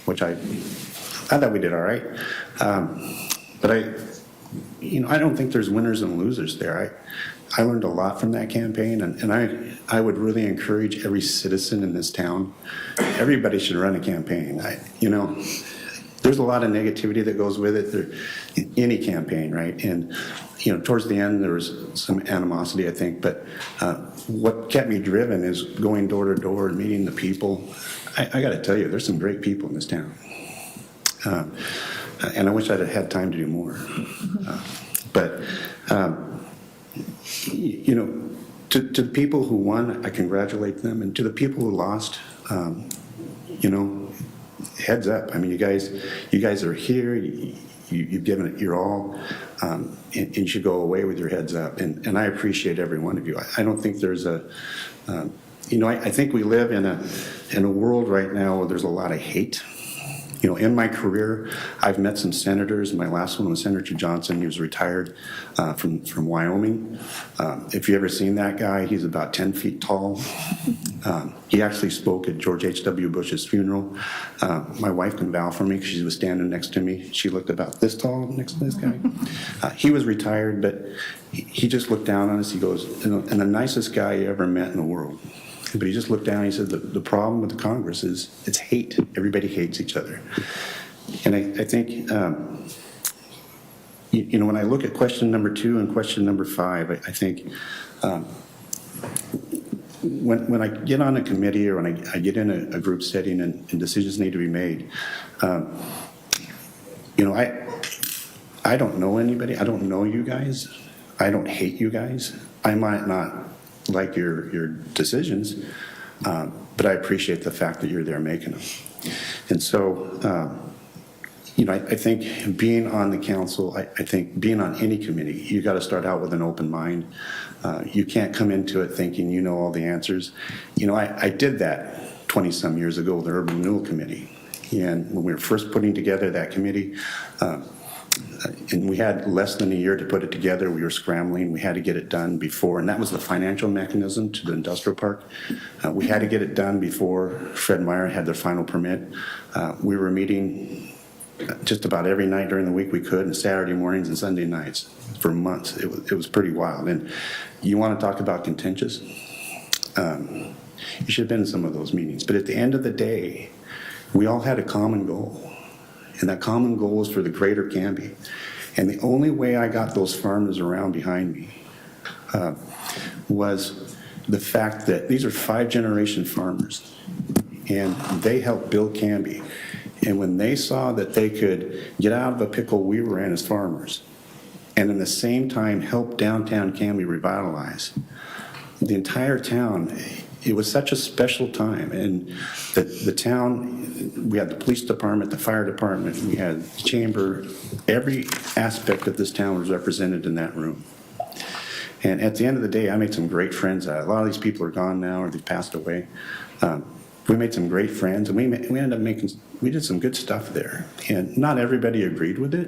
S10: which I thought we did all right. But I don't think there's winners and losers there. I learned a lot from that campaign, and I would really encourage every citizen in this town, everybody should run a campaign. There's a lot of negativity that goes with it, in any campaign, right? And, you know, towards the end, there was some animosity, I think, but what kept me driven is going door to door and meeting the people. I got to tell you, there's some great people in this town. And I wish I'd had time to do more. You know, to the people who won, I congratulate them. And to the people who lost, you know, heads up. I mean, you guys are here. You've given it your all, and you should go away with your heads up. And I appreciate every one of you. I don't think there's you know, I think we live in a world right now where there's a lot of hate. You know, in my career, I've met some senators. My last one was Senator Johnson. He was retired from Wyoming. If you ever seen that guy, he's about 10 feet tall. He actually spoke at George H.W. Bush's funeral. My wife can vouch for me because she was standing next to me. She looked about this tall next to this guy. He was retired, but he just looked down on us. He goes, and the nicest guy you ever met in the world. But he just looked down and he said, the problem with the Congress is it's hate. Everybody hates each other. And I think, you know, when I look at question number 2 and question number 5, I think when I get on a committee or when I get in a group setting and decisions need to be made, you know, I don't know anybody. I don't know you guys. I don't hate you guys. I might not like your decisions, but I appreciate the fact that you're there making them. And so, you know, I think being on the council, I think being on any committee, you got to start out with an open mind. You can't come into it thinking you know all the answers. You know, I did that 20-some years ago with the Urban Renewal Committee. And when we were first putting together that committee, And we had less than a year to put it together. We were scrambling. We had to get it done before, and that was the financial mechanism to the industrial park. We had to get it done before Fred Meyer had their final permit. We were meeting just about every night during the week we could, and Saturday mornings and Sunday nights for months. It was pretty wild. And you want to talk about contentious? You should have been in some of those meetings. But at the end of the day, we all had a common goal. And that common goal was for the greater Canby. And the only way I got those farmers around behind me was the fact that these are 5-generation farmers. And they helped build Canby. And when they saw that they could get out of a pickle we were in as farmers, and in the same time help downtown Canby revitalize, the entire town, it was such a special time. And the town, we had the police department, the fire department, we had the chamber, every aspect of this town was represented in that room. And at the end of the day, I made some great friends. A lot of these people are gone now or they've passed away. We made some great friends, and we ended up we did some good stuff there. And not everybody agreed with it,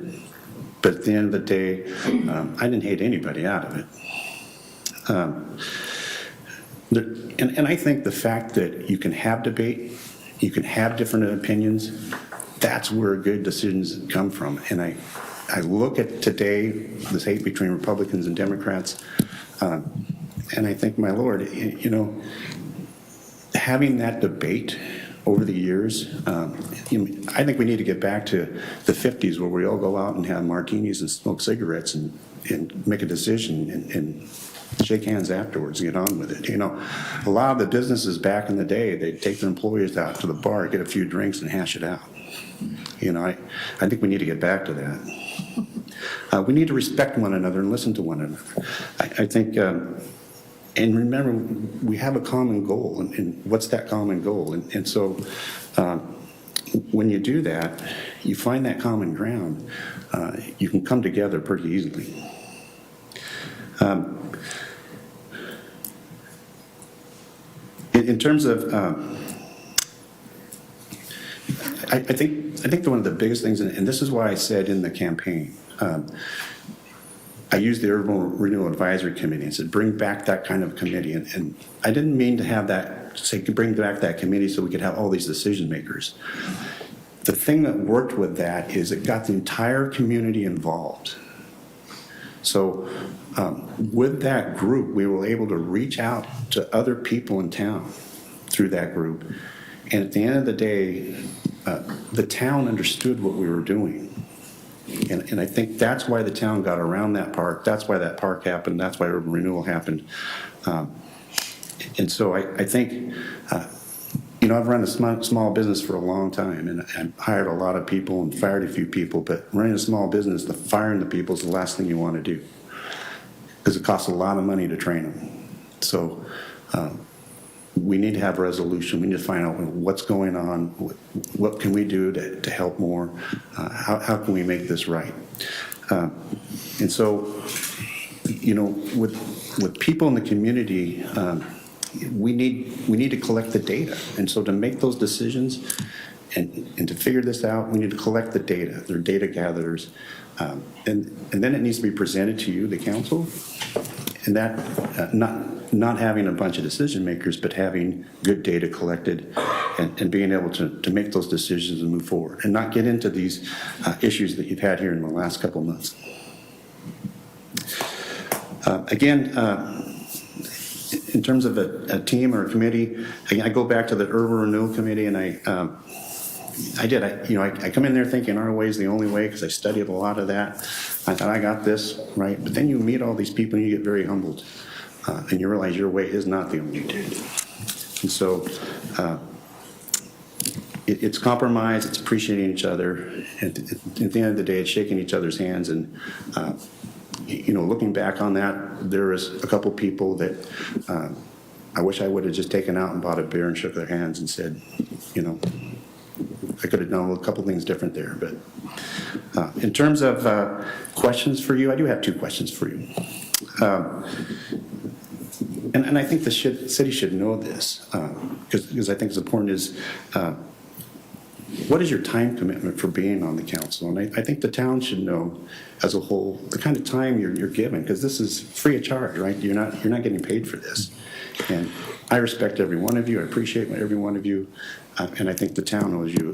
S10: but at the end of the day, I didn't hate anybody out of it. And I think the fact that you can have debate, you can have different opinions, that's where good decisions come from. And I look at today, this hate between Republicans and Democrats, and I think, my Lord, you know, having that debate over the years, I think we need to get back to the 50s where we all go out and have martinis and smoke cigarettes and make a decision and shake hands afterwards and get on with it. You know, a lot of the businesses back in the day, they'd take their employees out to the bar, get a few drinks and hash it out. You know, I think we need to get back to that. We need to respect one another and listen to one another. I think, and remember, we have a common goal, and what's that common goal? And so when you do that, you find that common ground, you can come together pretty easily. In terms of, I think one of the biggest things, and this is why I said in the campaign, I used the Urban Renewal Advisory Committee and said, bring back that kind of committee. And I didn't mean to have that, say, bring back that committee so we could have all these decision makers. The thing that worked with that is it got the entire community involved. So with that group, we were able to reach out to other people in town through that group. And at the end of the day, the town understood what we were doing. And I think that's why the town got around that park. That's why that park happened. That's why urban renewal happened. And so I think, you know, I've run a small business for a long time, and I've hired a lot of people and fired a few people, but running a small business, the firing the people is the last thing you want to do because it costs a lot of money to train them. So we need to have resolution. We need to find out what's going on, what can we do to help more, how can we make this right. And so, you know, with people in the community, we need to collect the data. And so to make those decisions and to figure this out, we need to collect the data. They're data gatherers. And then it needs to be presented to you, the council, and that not having a bunch of decision makers, but having good data collected and being able to make those decisions and move forward and not get into these issues that you've had here in the last couple of months. Again, in terms of a team or a committee, I go back to the Urban Renewal Committee, and I come in there thinking our way is the only way because I studied a lot of that. I thought I got this, right? But then you meet all these people and you get very humbled, and you realize your way is not the only way. And so it's compromise, it's appreciating each other, and at the end of the day, it's shaking each other's hands. And you know, looking back on that, there was a couple people that I wish I would have just taken out and bought a beer and shook their hands and said, you know, I could have done a couple things different there. But in terms of questions for you, I do have two questions for you. And I think the city should know this, because I think it's important is what is your time commitment for being on the council? And I think the town should know as a whole the kind of time you're given, because this is free of charge, right? You're not getting paid for this. And I respect every one of you. I appreciate every one of you. And I think the town owes you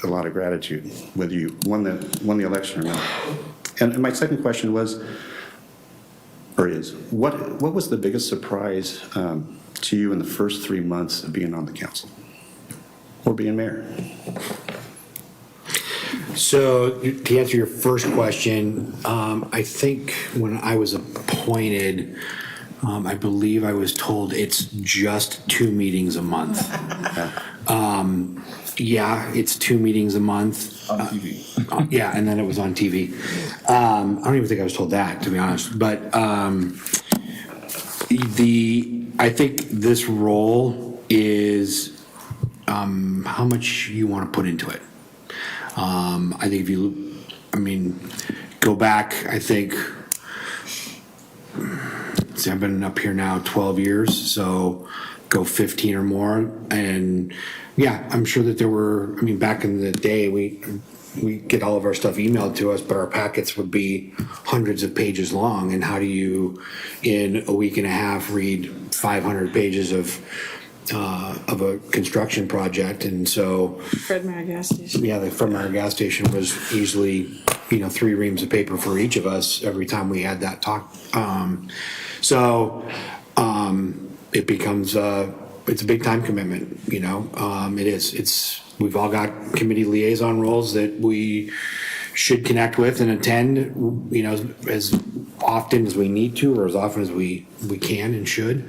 S10: a lot of gratitude, whether you won the election or not. And my second question was, or is, what was the biggest surprise to you in the first 3 months of being on the council or being mayor?
S7: So to answer your first question, I think when I was appointed, I believe I was told it's just 2 meetings a month. Yeah, it's 2 meetings a month.
S6: On TV.
S7: Yeah, and then it was on TV. I don't even think I was told that, to be honest. But I think this role is how much you want to put into it. I think go back, I think, see, I've been up here now 12 years, so go 15 or more. And yeah, I'm sure that there were, back in the day, we get all of our stuff emailed to us, but our packets would be hundreds of pages long. And how do you, in a week and a half, read 500 pages of a construction project? And so
S1: Fred Meyer gas station.
S7: yeah, the Fred Meyer gas station was easily 3 reams of paper for each of us every time we had that talk. It becomes it's a big time commitment. It is. We've all got committee liaison roles that we should connect with and attend, as often as we need to, or as often as we can and should.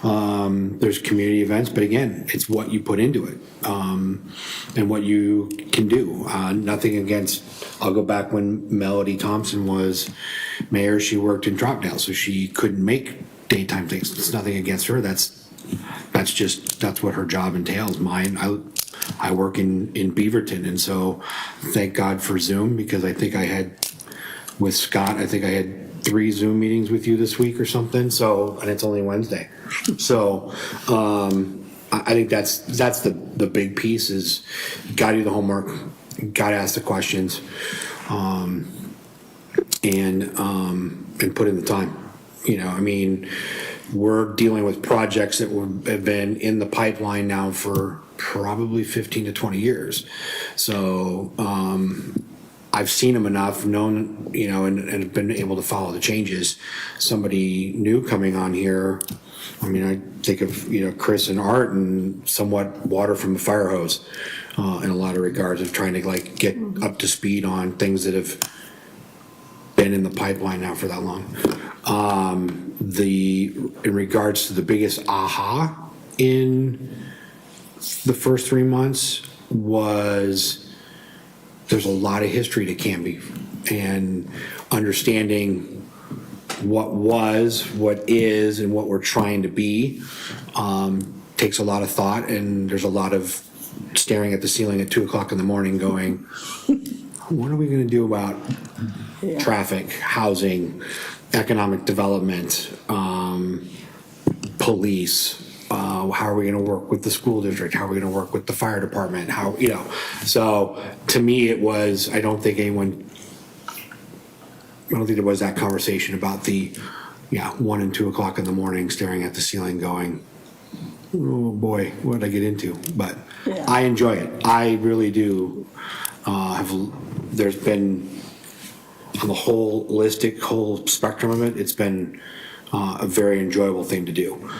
S7: There's community events, but again, it's what you put into it, and what you can do. Nothing against, I'll go back when Melody Thompson was mayor, she worked in Troutdale, so she couldn't make daytime things. It's nothing against her. That's what her job entails. Mine, I work in Beaverton, and so thank God for Zoom, because I think I had, with Scott, I think I had 3 Zoom meetings with you this week or something. So, and it's only Wednesday. So, I think that's the big piece is got to do the homework, got to ask the questions, and put in the time. We're dealing with projects that have been in the pipeline now for probably 15 to 20 years. So I've seen them enough, known, and have been able to follow the changes. Somebody new coming on here, I think of, Chris and Art, and somewhat water from a fire hose in a lot of regards of trying to get up to speed on things that have been in the pipeline now for that long. In regards to the biggest aha in the first 3 months was there's a lot of history to Canby, and understanding what was, what is, and what we're trying to be takes a lot of thought, and there's a lot of staring at the ceiling at 2 o'clock in the morning going, what are we going to do about traffic, housing, economic development, police, how are we going to work with the school district, how are we going to work with the fire department, so to me it was, I don't think there was that conversation about the 1 and 2 o'clock in the morning staring at the ceiling going, oh boy, what did I get into? But I enjoy it. I really do. There's been, on the whole spectrum of it, it's been a very enjoyable thing to do.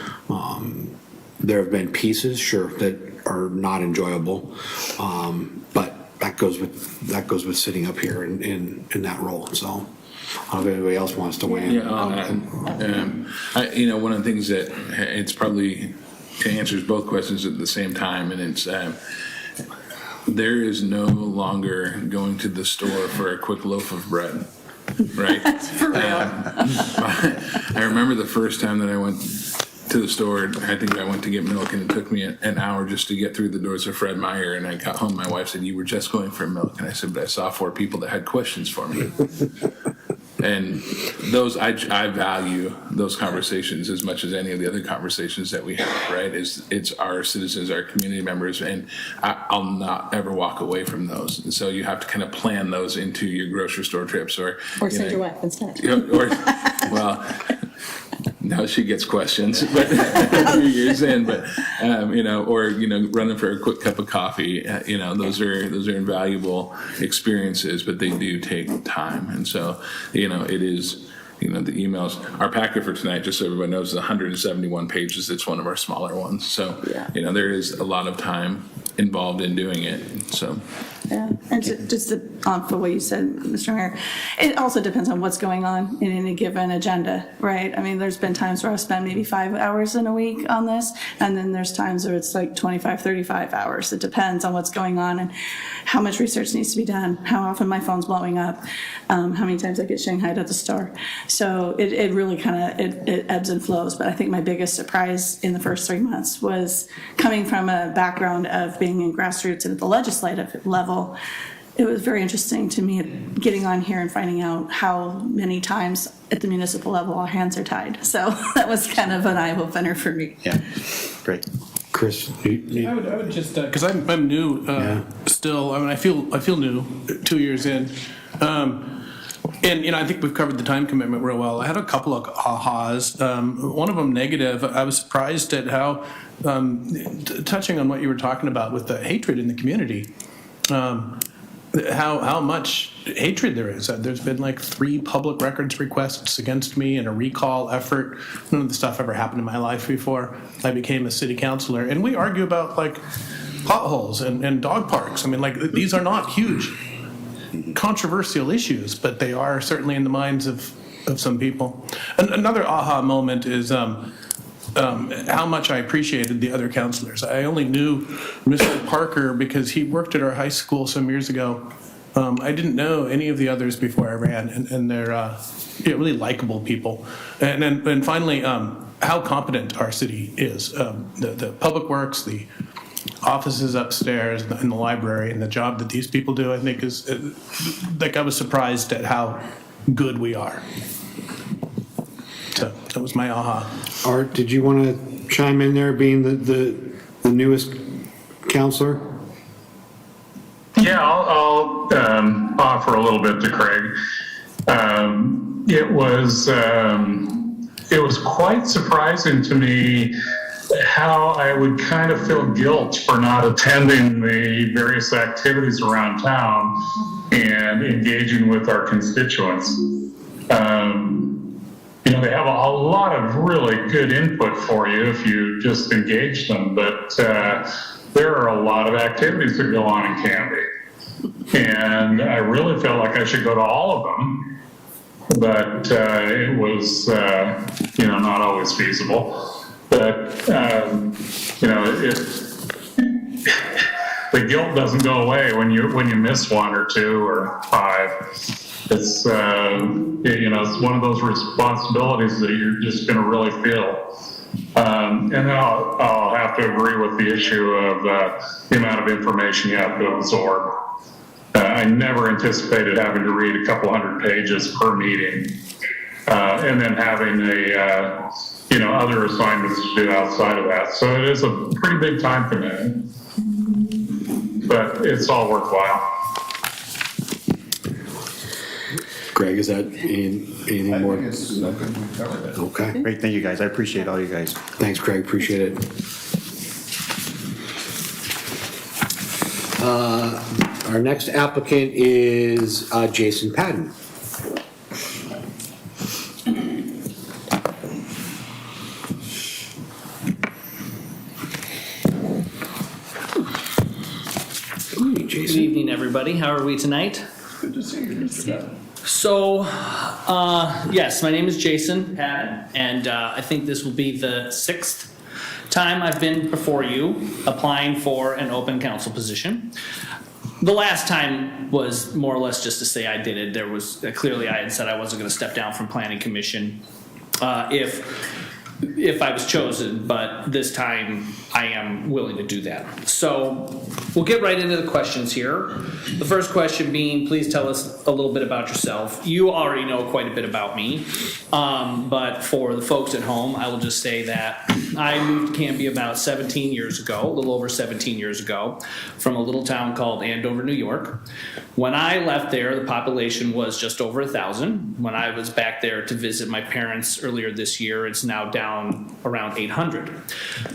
S7: There have been pieces, sure, that are not enjoyable, but that goes with sitting up here in that role. So I don't know if anybody else wants to weigh in.
S6: Yeah, one of the things that it's probably answers both questions at the same time, and it's there is no longer going to the store for a quick loaf of bread. Right?
S1: For real.
S6: I remember the first time that I went to the store, I think I went to get milk, and it took me an hour just to get through the doors of Fred Meyer, and I got home, my wife said, you were just going for milk, and I said, but I saw 4 people that had questions for me. And those, I value those conversations as much as any of the other conversations that we have, right? It's our citizens, our community members, and I'll not ever walk away from those. And so you have to kind of plan those into your grocery store trips or
S1: send your wife instead.
S6: Well, now she gets questions, but a few years in, but running for a quick cup of coffee, those are invaluable experiences, but they do take time. And so, it is, the emails, our packet for tonight, just so everybody knows, is 171 pages. It's one of our smaller ones. So, there is a lot of time involved in doing it. So.
S1: Yeah, and just for what you said, Mr. Mayor, it also depends on what's going on in any given agenda, right? I mean, there's been times where I've spent maybe 5 hours in a week on this, and then there's times where it's like 25, 35 hours. It depends on what's going on and how much research needs to be done, how often my phone's blowing up, how many times I get shanghaied at the store. So it really kind of, it ebbs and flows. But I think my biggest surprise in the first 3 months was coming from a background of being in grassroots and at the legislative level. It was very interesting to me getting on here and finding out how many times at the municipal level our hands are tied. So that was kind of an eye-opener for me.
S10: Yeah, great.
S7: Chris,
S5: I would just because I'm new still. I mean, I feel new 2 years in, and I think we've covered the time commitment real well. I had a couple of ahas. One of them negative. I was surprised at how touching on what you were talking about with the hatred in the community. How much hatred there is. There's been like 3 public records requests against me and a recall effort. None of the stuff ever happened in my life before I became a city councilor. And we argue about like potholes and dog parks. I mean, like these are not huge controversial issues, but they are certainly in the minds of some people. And another aha moment is how much I appreciated the other counselors. I only knew Mr. Parker because he worked at our high school some years ago. I didn't know any of the others before I ran, and they're really likable people. And finally, how competent our city is. The public works, the offices upstairs, and the library, and the job that these people do, I think is, I was surprised at how good we are. So that was my aha.
S7: Art, did you want to chime in there, being the newest counselor?
S9: Yeah, I'll offer a little bit to Craig. It was quite surprising to me how I would kind of feel guilt for not attending the various activities around town and engaging with our constituents. They have a lot of really good input for you if you just engage them, but there are a lot of activities that go on in Canby. And I really felt like I should go to all of them, but it was, not always feasible. But, the guilt doesn't go away when you miss 1 or 2 or 5. It's, it's one of those responsibilities that you're just going to really feel. And then I'll have to agree with the issue of the amount of information you have to absorb. I never anticipated having to read a couple hundred pages per meeting, and then having other assignments to do outside of that. So it is a pretty big time commitment, but it's all worthwhile.
S7: Greg, is that anything more? Okay.
S10: Great, thank you guys. I appreciate all you guys.
S7: Thanks, Craig. Appreciate it. Our next applicant is Jason Patton.
S11: Good evening, everybody. How are we tonight?
S5: Good to see you, Mr. Patton.
S11: So, yes, my name is Jason Patton, and I think this will be the 6th time I've been before you applying for an open council position. The last time was more or less just to say I did it. There was clearly I had said I wasn't going to step down from planning commission if I was chosen, but this time I am willing to do that. So we'll get right into the questions here. The first question being, please tell us a little bit about yourself. You already know quite a bit about me, but for the folks at home, I will just say that I moved to Canby about 17 years ago, a little over 17 years ago, from a little town called Andover, New York. When I left there, the population was just over 1,000. When I was back there to visit my parents earlier this year, it's now down around 800.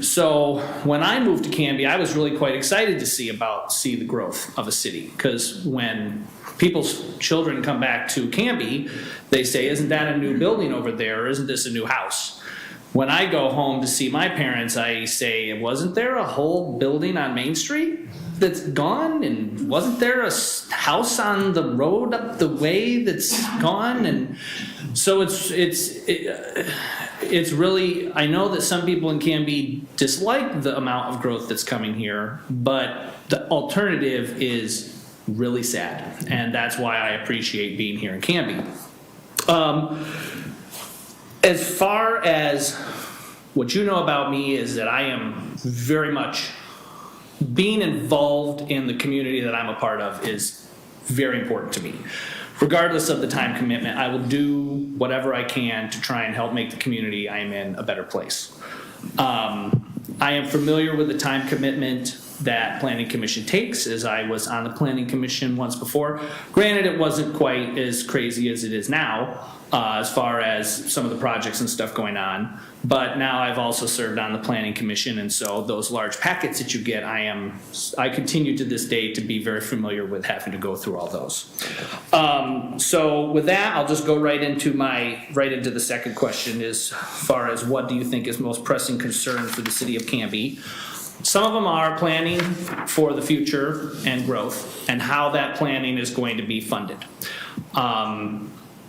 S11: So when I moved to Canby, I was really quite excited to see the growth of a city, because when people's children come back to Canby, they say, isn't that a new building over there? Or isn't this a new house? When I go home to see my parents, I say, wasn't there a whole building on Main Street that's gone? And wasn't there a house on the road up the way that's gone? And so it's really, I know that some people in Canby dislike the amount of growth that's coming here, but the alternative is really sad. And that's why I appreciate being here in Canby. As far as what you know about me is that I am very much being involved in the community that I'm a part of is very important to me. Regardless of the time commitment, I will do whatever I can to try and help make the community I am in a better place. I am familiar with the time commitment that Planning Commission takes, as I was on the Planning Commission once before. Granted, it wasn't quite as crazy as it is now, as far as some of the projects and stuff going on. But now I've also served on the Planning Commission, and so those large packets that you get, I continue to this day to be very familiar with having to go through all those. So with that, I'll just go right into the second question, as far as what do you think is most pressing concern for the city of Canby. Some of them are planning for the future and growth, and how that planning is going to be funded.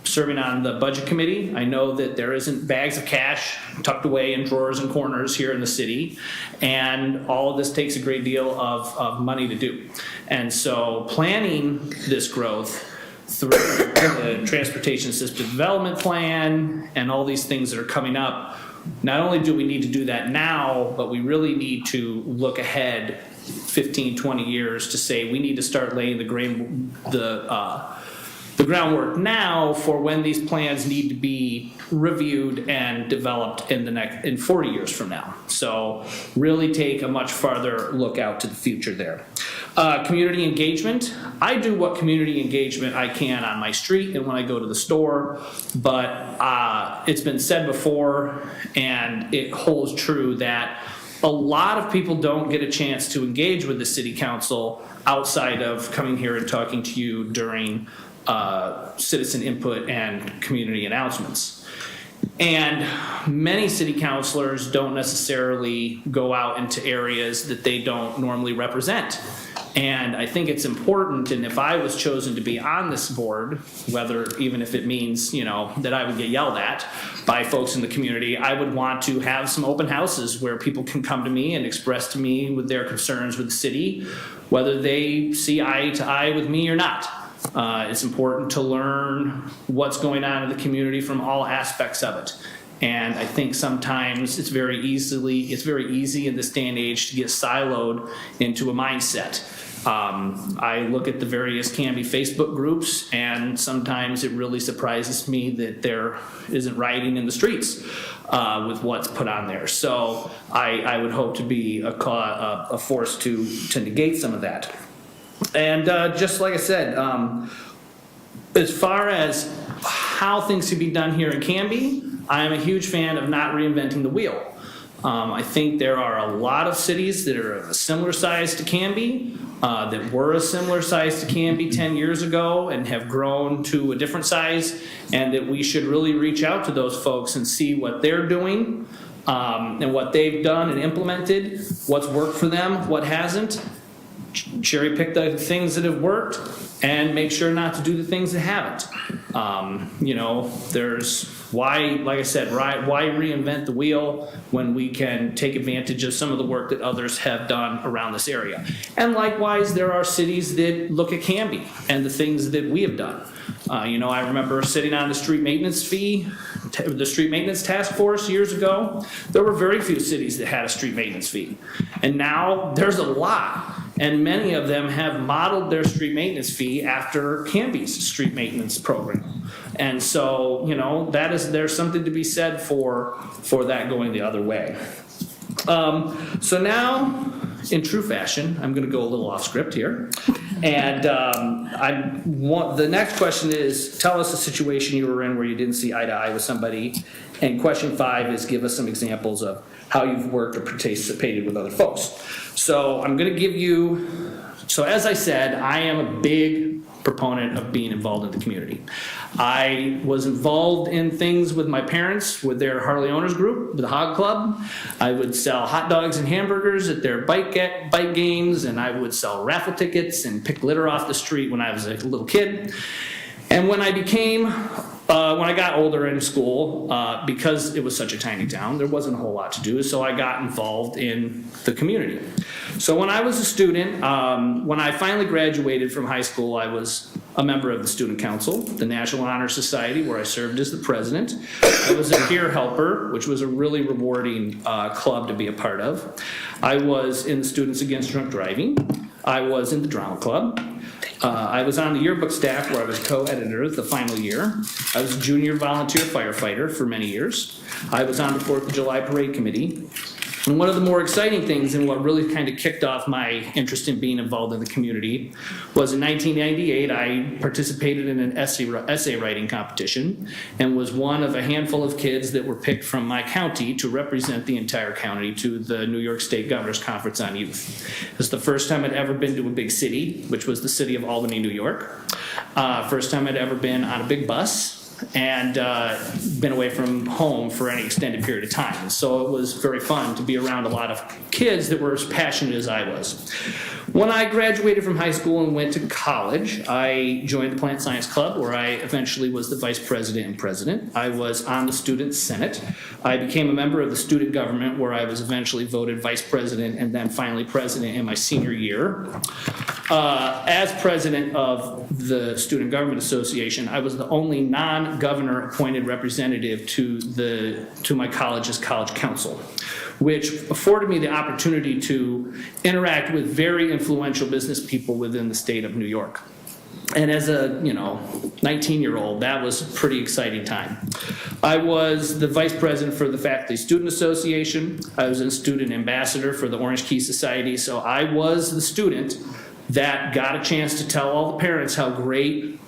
S11: Serving on the budget committee, I know that there isn't bags of cash tucked away in drawers and corners here in the city, and all of this takes a great deal of money to do. And so planning this growth through the Transportation System Development Plan and all these things that are coming up, not only do we need to do that now, but we really need to look ahead 15, 20 years to say we need to start laying the groundwork now for when these plans need to be reviewed and developed in 40 years from now. So really take a much farther look out to the future there. Community engagement. I do what community engagement I can on my street and when I go to the store, but it's been said before, and it holds true, that a lot of people don't get a chance to engage with the city council outside of coming here and talking to you during citizen input and community announcements. And many city councilors don't necessarily go out into areas that they don't normally represent. And I think it's important, and if I was chosen to be on this board, even if it means, that I would get yelled at by folks in the community, I would want to have some open houses where people can come to me and express to me with their concerns with the city, whether they see eye to eye with me or not. It's important to learn what's going on in the community from all aspects of it. And I think sometimes it's very easy in this day and age to get siloed into a mindset. I look at the various Canby Facebook groups, and sometimes it really surprises me that there isn't rioting in the streets with what's put on there. So I would hope to be a force to negate some of that. And just like I said, as far as how things can be done here in Canby, I am a huge fan of not reinventing the wheel. I think there are a lot of cities that are a similar size to Canby, that were a similar size to Canby 10 years ago and have grown to a different size, and that we should really reach out to those folks and see what they're doing and what they've done and implemented, what's worked for them, what hasn't. Cherry pick the things that have worked and make sure not to do the things that haven't. There's like I said, why reinvent the wheel when we can take advantage of some of the work that others have done around this area? And likewise, there are cities that look at Canby and the things that we have done. I remember sitting on the street maintenance the street maintenance task force years ago. There were very few cities that had a street maintenance fee. And now there's a lot. And many of them have modeled their street maintenance fee after Canby's street maintenance program. And so, there's something to be said for that going the other way. So now, in true fashion, I'm going to go a little off script here. And the next question is, tell us a situation you were in where you didn't see eye to eye with somebody. And question 5 is, give us some examples of how you've worked or participated with other folks. So I'm going to give you, as I said, I am a big proponent of being involved in the community. I was involved in things with my parents, with their Harley owners group, the Hog Club. I would sell hot dogs and hamburgers at their bike games, and I would sell raffle tickets and pick litter off the street when I was a little kid. And when I got older in school, because it was such a tiny town, there wasn't a whole lot to do, so I got involved in the community. So when I was a student, when I finally graduated from high school, I was a member of the Student Council, the National Honor Society, where I served as the president. I was a peer helper, which was a really rewarding club to be a part of. I was in the Students Against Drunk Driving. I was in the Drama Club. I was on the yearbook staff where I was co-editor the final year. I was a junior volunteer firefighter for many years. I was on the 4th of July Parade Committee. And one of the more exciting things and what really kind of kicked off my interest in being involved in the community was in 1998, I participated in an essay writing competition and was one of a handful of kids that were picked from my county to represent the entire county to the New York State Governor's Conference on Youth. It was the first time I'd ever been to a big city, which was the city of Albany, New York. First time I'd ever been on a big bus, and been away from home for any extended period of time. So it was very fun to be around a lot of kids that were as passionate as I was. When I graduated from high school and went to college, I joined the Plant Science Club, where I eventually was the vice president and president. I was on the Student Senate. I became a member of the student government, where I was eventually voted vice president and then finally president in my senior year. As president of the Student Government Association, I was the only non-governor appointed representative to my college's college council, which afforded me the opportunity to interact with very influential business people within the state of New York. And as a 19-year-old, that was a pretty exciting time. I was the vice president for the Faculty Student Association. I was a student ambassador for the Orange Key Society. So I was the student that got a chance to tell all the parents how great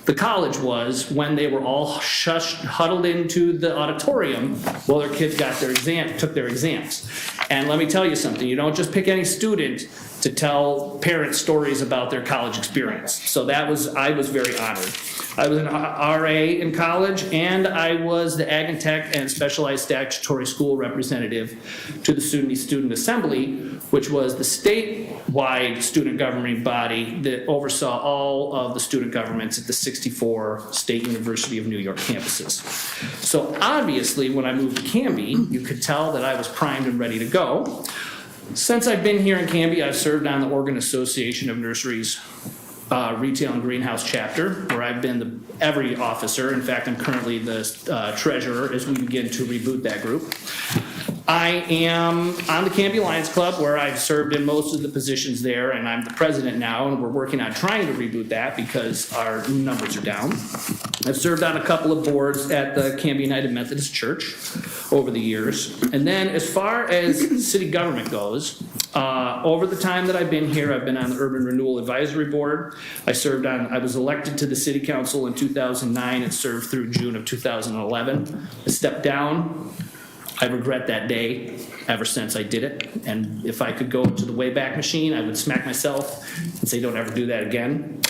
S11: the college was when they were all huddled into the auditorium while their kids took their exams. And let me tell you something, you don't just pick any student to tell parents stories about their college experience. So I was very honored. I was an RA in college, and I was the Ag and Tech and Specialized Statutory School representative to the SUNY Student Assembly, which was the statewide student governing body that oversaw all of the student governments at the 64 State University of New York campuses. So obviously, when I moved to Canby, you could tell that I was primed and ready to go. Since I've been here in Canby, I've served on the Oregon Association of Nurseries Retail and Greenhouse chapter, where I've been every officer. In fact, I'm currently the treasurer as we begin to reboot that group. I am on the Canby Lions Club, where I've served in most of the positions there, and I'm the president now, and we're working on trying to reboot that because our numbers are down. I've served on a couple of boards at the Canby United Methodist Church over the years. And then as far as city government goes, over the time that I've been here, I've been on the Urban Renewal Advisory Board. I was elected to the City Council in 2009 and served through June of 2011. I stepped down. I regret that day ever since I did it. And if I could go to the Wayback Machine, I would smack myself and say, don't ever do that again.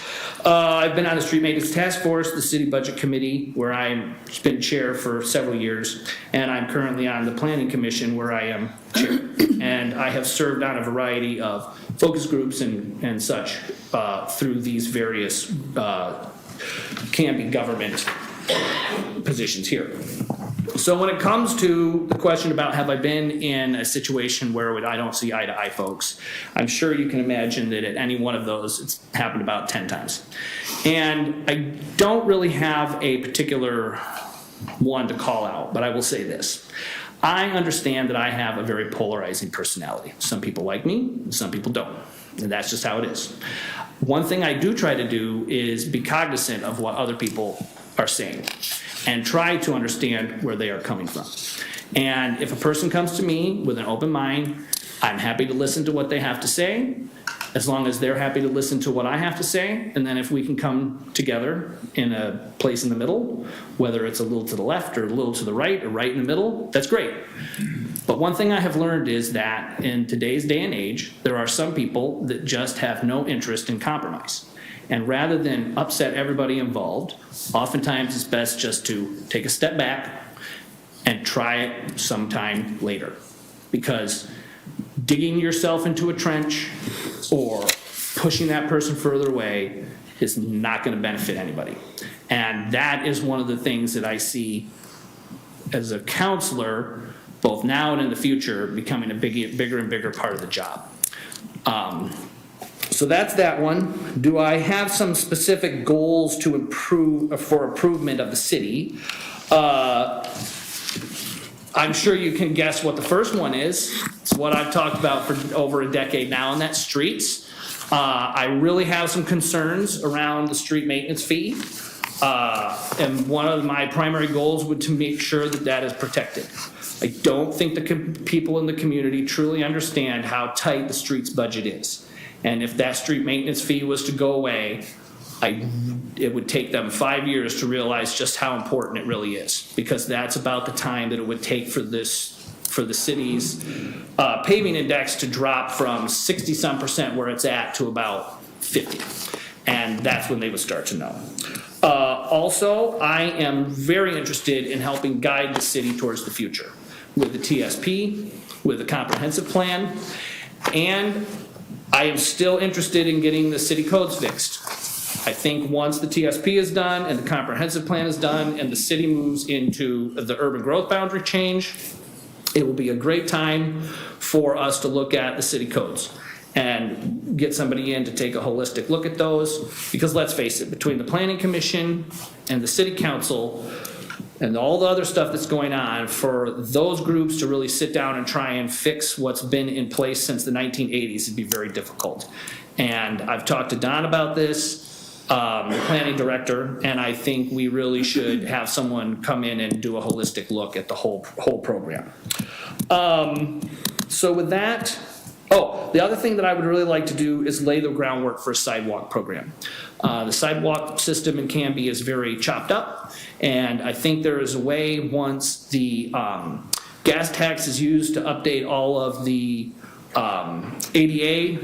S11: I've been on the Street Maintenance Task Force, the City Budget Committee, where I've been chair for several years. And I'm currently on the Planning Commission, where I am chair. And I have served on a variety of focus groups and such through these various Canby government positions here. So when it comes to the question about have I been in a situation where I don't see eye to eye folks, I'm sure you can imagine that at any one of those, it's happened about 10 times. And I don't really have a particular one to call out, but I will say this. I understand that I have a very polarizing personality. Some people like me, some people don't. And that's just how it is. One thing I do try to do is be cognizant of what other people are saying and try to understand where they are coming from. And if a person comes to me with an open mind, I'm happy to listen to what they have to say, as long as they're happy to listen to what I have to say. And then if we can come together in a place in the middle, whether it's a little to the left or a little to the right or right in the middle, that's great. But one thing I have learned is that in today's day and age, there are some people that just have no interest in compromise. And rather than upset everybody involved, oftentimes it's best just to take a step back and try it sometime later. Because digging yourself into a trench or pushing that person further away is not going to benefit anybody. And that is one of the things that I see as a counselor, both now and in the future, becoming a bigger and bigger part of the job. So that's that one. Do I have some specific goals to improve for improvement of the city? I'm sure you can guess what the first one is. It's what I've talked about for over a decade now, and that's streets. I really have some concerns around the street maintenance fee. And one of my primary goals would to make sure that that is protected. I don't think the people in the community truly understand how tight the streets budget is. And if that street maintenance fee was to go away, it would take them 5 years to realize just how important it really is, because that's about the time that it would take for the city's paving index to drop from 60-some% where it's at to about 50. And that's when they would start to know. Also, I am very interested in helping guide the city towards the future with the TSP, with the comprehensive plan, and I am still interested in getting the city codes fixed. I think once the TSP is done and the comprehensive plan is done and the city moves into the urban growth boundary change, it will be a great time for us to look at the city codes and get somebody in to take a holistic look at those. Because let's face it, between the planning commission and the city council and all the other stuff that's going on, for those groups to really sit down and try and fix what's been in place since the 1980s would be very difficult. And I've talked to Don about this, the planning director, and I think we really should have someone come in and do a holistic look at the whole program. So with that, the other thing that I would really like to do is lay the groundwork for a sidewalk program. The sidewalk system in Canby is very chopped up, and I think there is a way, once the gas tax is used to update all of the ADA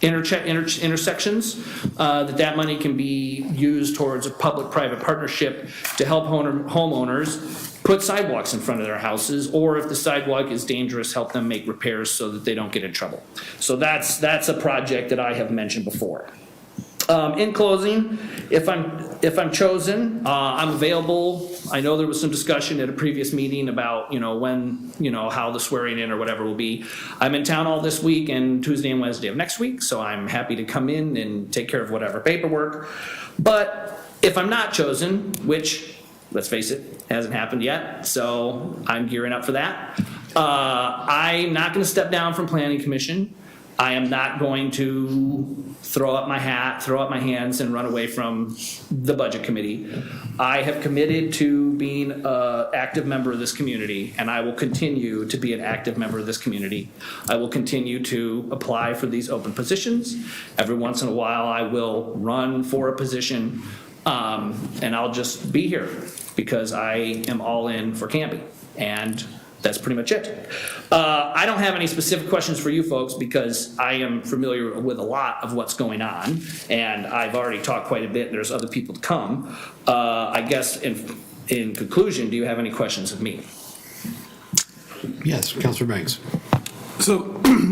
S11: intersections, that money can be used towards a public-private partnership to help homeowners put sidewalks in front of their houses, or if the sidewalk is dangerous, help them make repairs so that they don't get in trouble. So that's a project that I have mentioned before. In closing, if I'm chosen, I'm available. I know there was some discussion at a previous meeting about, when, how the swearing in or whatever will be. I'm in town all this week and Tuesday and Wednesday of next week, so I'm happy to come in and take care of whatever paperwork. But if I'm not chosen, which, let's face it, hasn't happened yet, so I'm gearing up for that. I'm not going to step down from Planning Commission. I am not going to throw up my hands and run away from the Budget Committee. I have committed to being an active member of this community, and I will continue to be an active member of this community. I will continue to apply for these open positions. Every once in a while, I will run for a position, and I'll just be here because I am all in for Canby, and that's pretty much it. I don't have any specific questions for you folks because I am familiar with a lot of what's going on, and I've already talked quite a bit. There's other people to come. I guess in conclusion, do you have any questions of me?
S7: Yes, Councilor Banks.
S5: So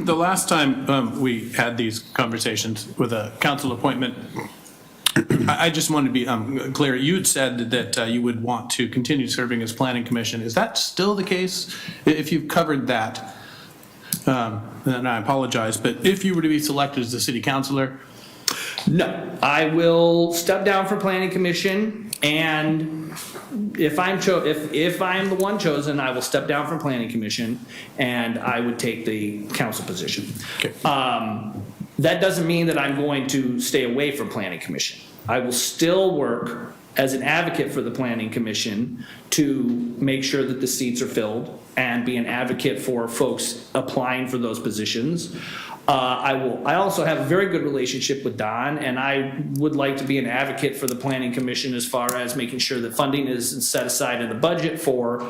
S5: the last time we had these conversations with a council appointment, I just wanted to be clear. You had said that you would want to continue serving as planning commission. Is that still the case? If you've covered that, and I apologize, but if you were to be selected as the city councilor,
S11: No, I will step down from planning commission, and if I'm the one chosen, I will step down from planning commission, and I would take the council position.
S5: Okay.
S11: That doesn't mean that I'm going to stay away from planning commission. I will still work as an advocate for the planning commission to make sure that the seats are filled and be an advocate for folks applying for those positions. I also have a very good relationship with Don, and I would like to be an advocate for the planning commission as far as making sure that funding is set aside in the budget for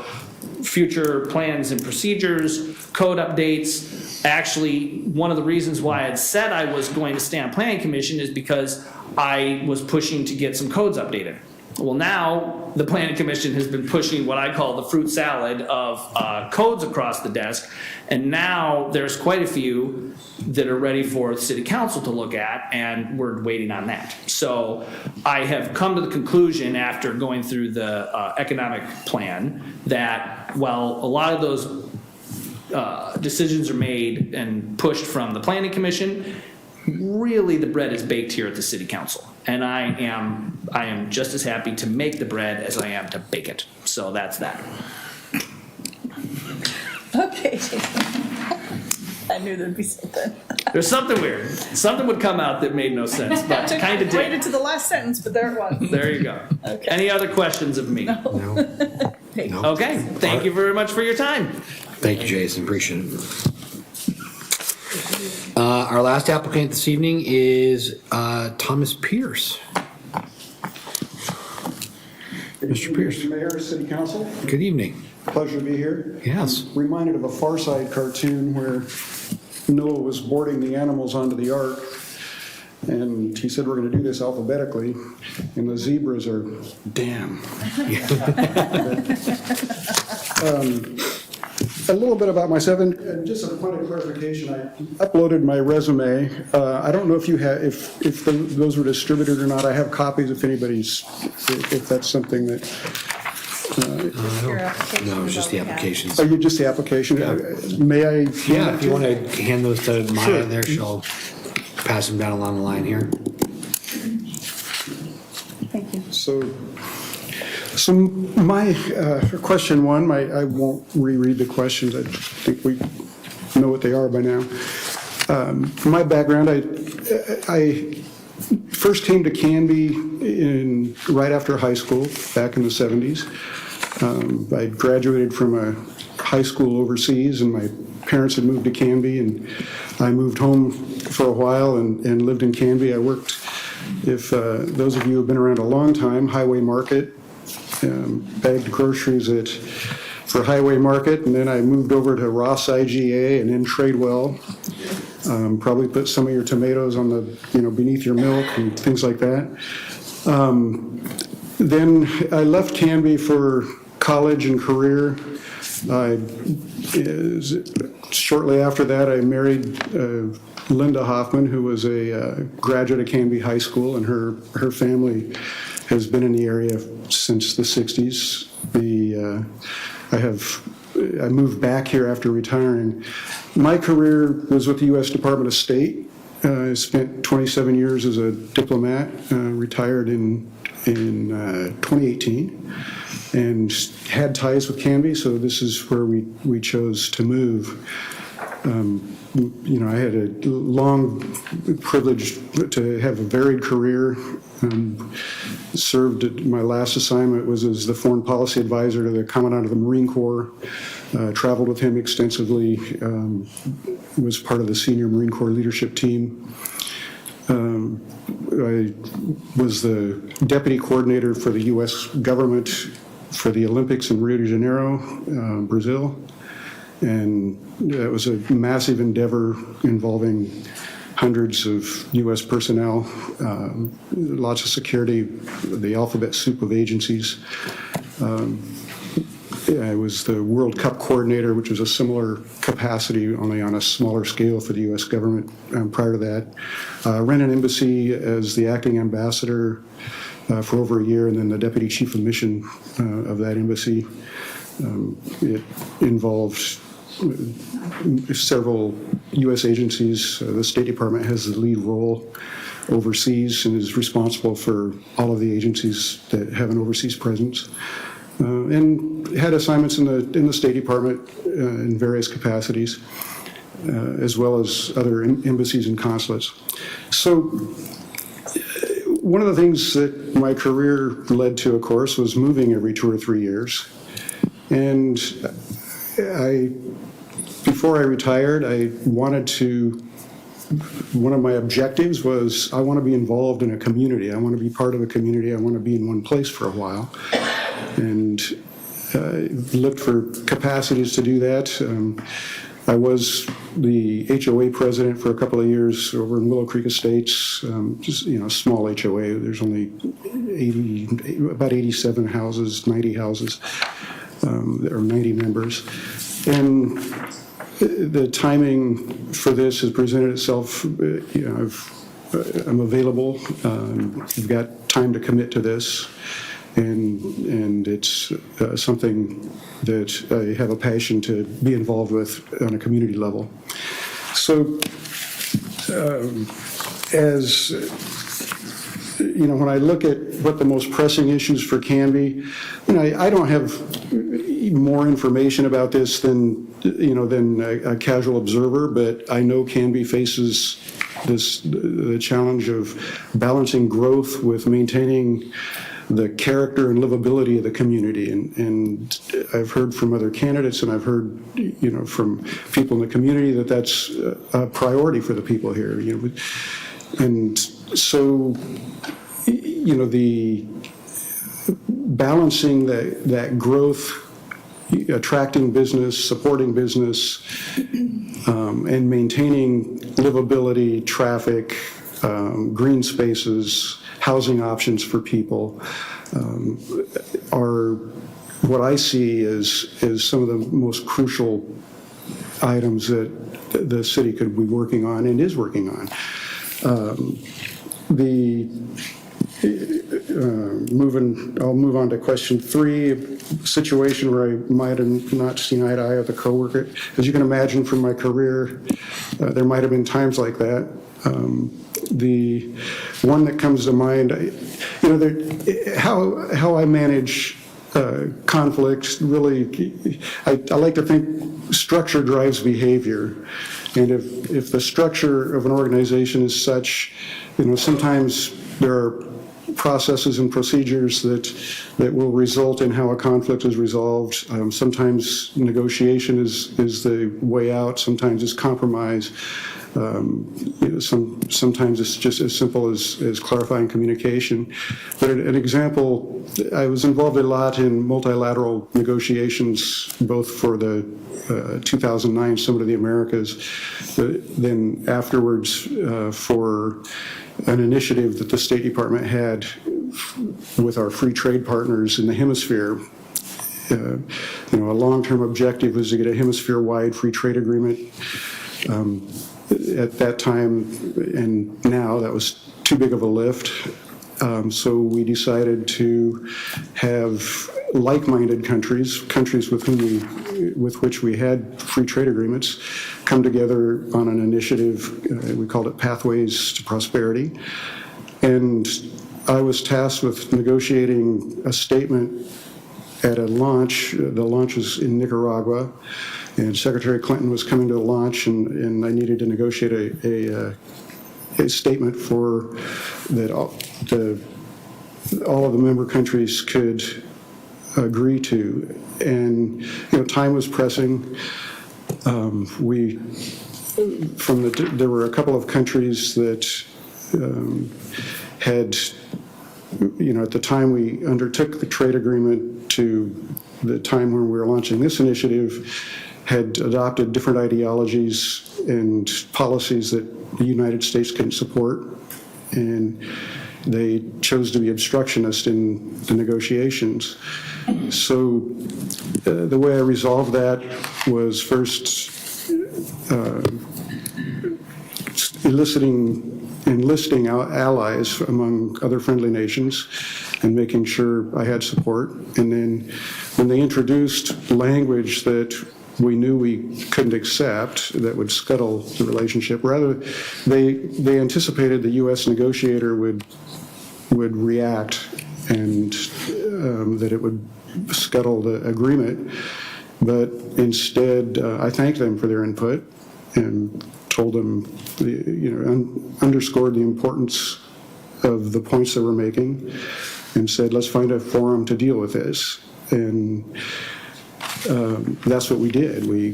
S11: future plans and procedures, code updates. Actually, one of the reasons why I had said I was going to stay on planning commission is because I was pushing to get some codes updated. Well, now the planning commission has been pushing what I call the fruit salad of codes across the desk, and now there's quite a few that are ready for the city council to look at, and we're waiting on that. So I have come to the conclusion after going through the economic plan that while a lot of those decisions are made and pushed from the planning commission, really the bread is baked here at the city council. And I am just as happy to make the bread as I am to bake it. So that's that.
S1: Okay. I knew there'd be something.
S11: There's something weird. Something would come out that made no sense, but kind of
S1: Waited
S11: did.
S1: to the last sentence, but there it was.
S11: There you go.
S1: Okay.
S11: Any other questions of me?
S7: No.
S11: Okay, thank you very much for your time.
S7: Thank you, Jason, appreciate it. Our last applicant this evening is Thomas Pierce. Mr. Pierce.
S12: Mr. Mayor, City Council,
S7: Good evening.
S12: pleasure to be here.
S7: Yes.
S12: Reminded of a Far Side cartoon where Noah was boarding the animals onto the ark, and he said, we're going to do this alphabetically, and the zebras are, damn. A little bit about myself, and just a point of clarification, I uploaded my resume. I don't know if you have, if those were distributed or not. I have copies if if that's something that,
S1: Your application
S7: No, it's
S1: is
S7: just
S1: all
S7: the
S1: we have.
S7: applications.
S12: oh, you just the application? May I?
S7: Yeah, if you want to hand those to Maya
S12: Sure.
S7: there, she'll pass them down along the line here.
S1: Thank you.
S12: So my, for question one, I won't reread the questions. I think we know what they are by now. For my background, I first came to Canby right after high school, back in the 70s. I graduated from a high school overseas, and my parents had moved to Canby, and I moved home for a while and lived in Canby. I worked, if those of you who have been around a long time, Highway Market, bagged groceries for Highway Market, and then I moved over to Ross IGA and then Tradewell. Probably put some of your tomatoes on the, beneath your milk and things like that. Then I left Canby for college and career. Shortly after that, I married Linda Hoffman, who was a graduate of Canby High School, and her family has been in the area since the 60s. I moved back here after retiring. My career was with the U.S. Department of State. I spent 27 years as a diplomat, retired in 2018, and had ties with Canby, so this is where we chose to move. I had a long privilege to have a varied career. My last assignment was as the foreign policy advisor to the Commandant of the Marine Corps. Traveled with him extensively. Was part of the senior Marine Corps leadership team. I was the deputy coordinator for the U.S. government for the Olympics in Rio de Janeiro, Brazil. And it was a massive endeavor involving hundreds of U.S. personnel, lots of security, the alphabet soup of agencies. I was the World Cup coordinator, which was a similar capacity, only on a smaller scale for the U.S. government prior to that. Ran an embassy as the acting ambassador for over a year, and then the deputy chief of mission of that embassy. It involved several U.S. agencies. The State Department has the lead role overseas and is responsible for all of the agencies that have an overseas presence. And had assignments in the State Department in various capacities, as well as other embassies and consulates. So one of the things that my career led to, of course, was moving every 2 or 3 years. And before I retired, one of my objectives was I want to be involved in a community. I want to be part of a community. I want to be in one place for a while. And looked for capacities to do that. I was the HOA president for a couple of years over in Willow Creek Estates, just, small HOA. There's only about 87 houses, 90 houses, or 90 members. And the timing for this has presented itself. I'm available. I've got time to commit to this. And it's something that I have a passion to be involved with on a community level. So, when I look at what the most pressing issues for Canby, I don't have more information about this than a casual observer, but I know Canby faces the challenge of balancing growth with maintaining the character and livability of the community. And I've heard from other candidates, and I've heard, from people in the community that that's a priority for the people here. And so, the balancing that growth, attracting business, supporting business, and maintaining livability, traffic, green spaces, housing options for people are what I see as some of the most crucial items that the city could be working on and is working on. I'll move on to question 3, a situation where I might have not seen eye to eye with a coworker. As you can imagine from my career, there might have been times like that. The one that comes to mind, how I manage conflicts, really, I like to think structure drives behavior. And if the structure of an organization is such, sometimes there are processes and procedures that will result in how a conflict is resolved. Sometimes negotiation is the way out. Sometimes it's compromise. Sometimes it's just as simple as clarifying communication. But an example, I was involved a lot in multilateral negotiations, both for the 2009 Summit of the Americas, then afterwards for an initiative that the State Department had with our free trade partners in the hemisphere. A long-term objective was to get a hemisphere-wide free trade agreement. At that time and now, that was too big of a lift. So we decided to have like-minded countries with which we had free trade agreements, come together on an initiative. We called it Pathways to Prosperity. And I was tasked with negotiating a statement at a launch. The launch was in Nicaragua, and Secretary Clinton was coming to the launch, and I needed to negotiate a statement for that all of the member countries could agree to. And time was pressing. There were a couple of countries that had, at the time we undertook the trade agreement to the time when we were launching this initiative, had adopted different ideologies and policies that the United States couldn't support. And they chose to be obstructionist in the negotiations. So the way I resolved that was first enlisting allies among other friendly nations and making sure I had support. And then when they introduced language that we knew we couldn't accept, that would scuttle the relationship, rather they anticipated the U.S. negotiator would react and that it would scuttle the agreement. But instead, I thanked them for their input and told them, underscored the importance of the points that we're making and said, let's find a forum to deal with this. And that's what we did. They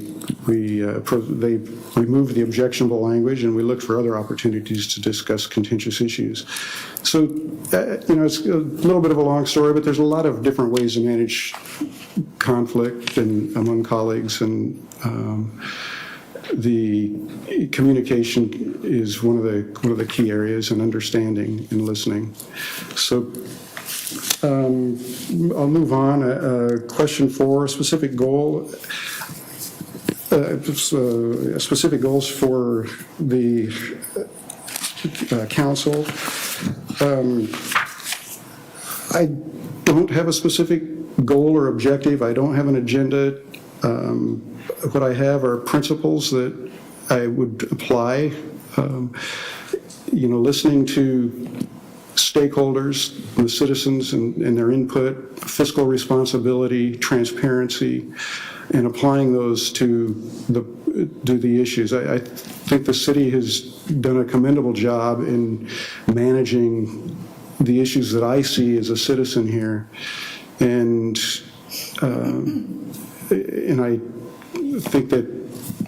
S12: removed the objectionable language and we looked for other opportunities to discuss contentious issues. So, it's a little bit of a long story, but there's a lot of different ways to manage conflict and among colleagues, and the communication is one of the key areas, and understanding and listening. So I'll move on. Question 4, specific goal. Specific goals for the council. I don't have a specific goal or objective. I don't have an agenda. What I have are principles that I would apply. Listening to stakeholders, the citizens and their input, fiscal responsibility, transparency, and applying those to the issues. I think the city has done a commendable job in managing the issues that I see as a citizen here, and I think that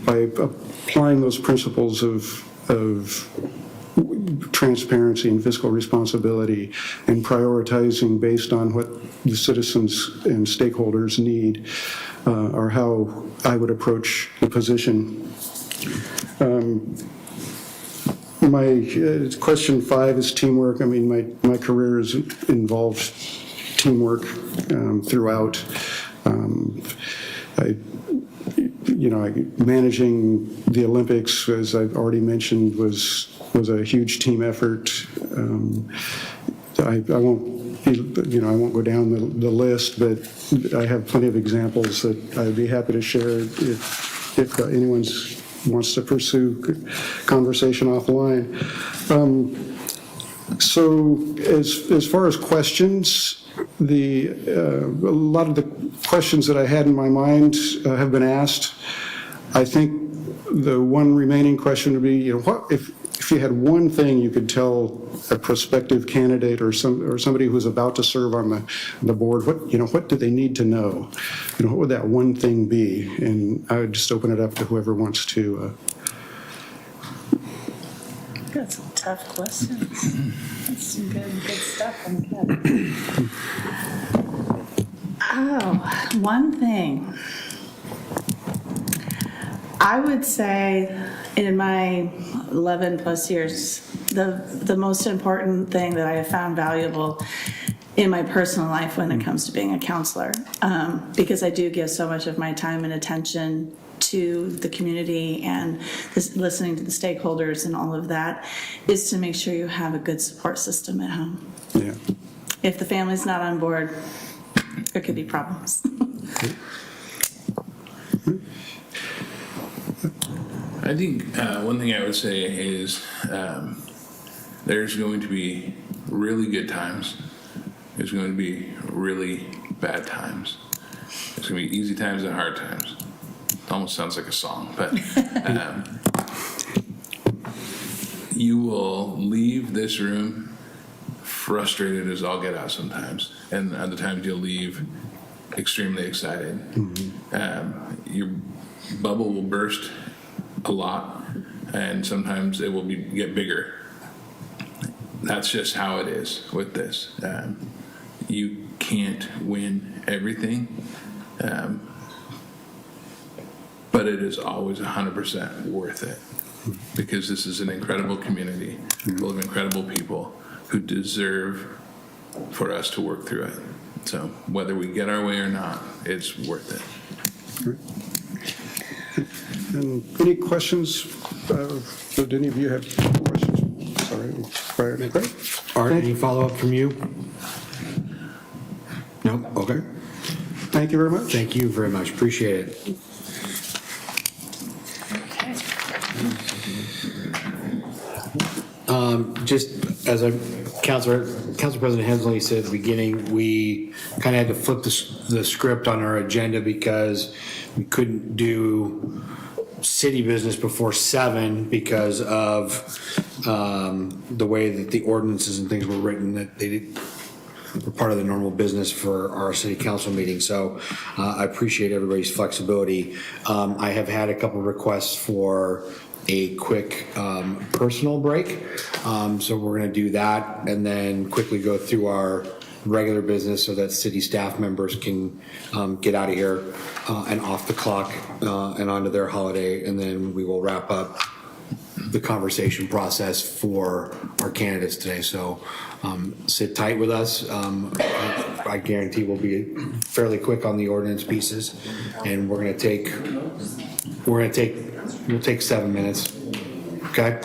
S12: by applying those principles of transparency and fiscal responsibility and prioritizing based on what the citizens and stakeholders need are how I would approach the position. My question 5 is teamwork. I mean, my career has involved teamwork throughout. Managing the Olympics, as I've already mentioned, was a huge team effort. I won't go down the list, but I have plenty of examples that I'd be happy to share if anyone wants to pursue conversation offline. So as far as questions, a lot of the questions that I had in my mind have been asked. I think the one remaining question would be, what if you had one thing you could tell a prospective candidate or somebody who's about to serve on the board, what do they need to know? What would that one thing be? And I would just open it up to whoever wants to.
S1: Got some tough questions. That's some good stuff on the Oh, one thing. I would say in my 11 plus years, the most important thing that I have found valuable in my personal life when it comes to being a counselor, because I do give so much of my time and attention to the community and listening to the stakeholders and all of that, is to make sure you have a good support system at home.
S12: Yeah.
S1: If the family's not on board, there could be problems.
S6: I think one thing I would say is there's going to be really good times. There's going to be really bad times. There's going to be easy times and hard times. It almost sounds like a song, but you will leave this room frustrated as all get out sometimes, and other times you'll leave extremely excited. Your bubble will burst a lot, and sometimes it will get bigger. That's just how it is with this. You can't win everything, but it is always 100% worth it, because this is an incredible community full of incredible people who deserve for us to work through it. So whether we get our way or not, it's worth it.
S12: And any questions? Did any of you have questions? Sorry, prior to Craig?
S7: Art, any follow-up from you? No? Okay.
S12: Thank you very much.
S7: Thank you very much. Appreciate it. Just as Council President Hensley said at the beginning, we kind of had to flip the script on our agenda because we couldn't do city business before 7 because of the way that the ordinances and things were written, that they were part of the normal business for our city council meeting. So I appreciate everybody's flexibility. I have had a couple requests for a quick personal break. So we're going to do that and then quickly go through our regular business so that city staff members can get out of here and off the clock and onto their holiday. And then we will wrap up the conversation process for our candidates today. So sit tight with us. I guarantee we'll be fairly quick on the ordinance pieces, and we'll take 7 minutes. Okay.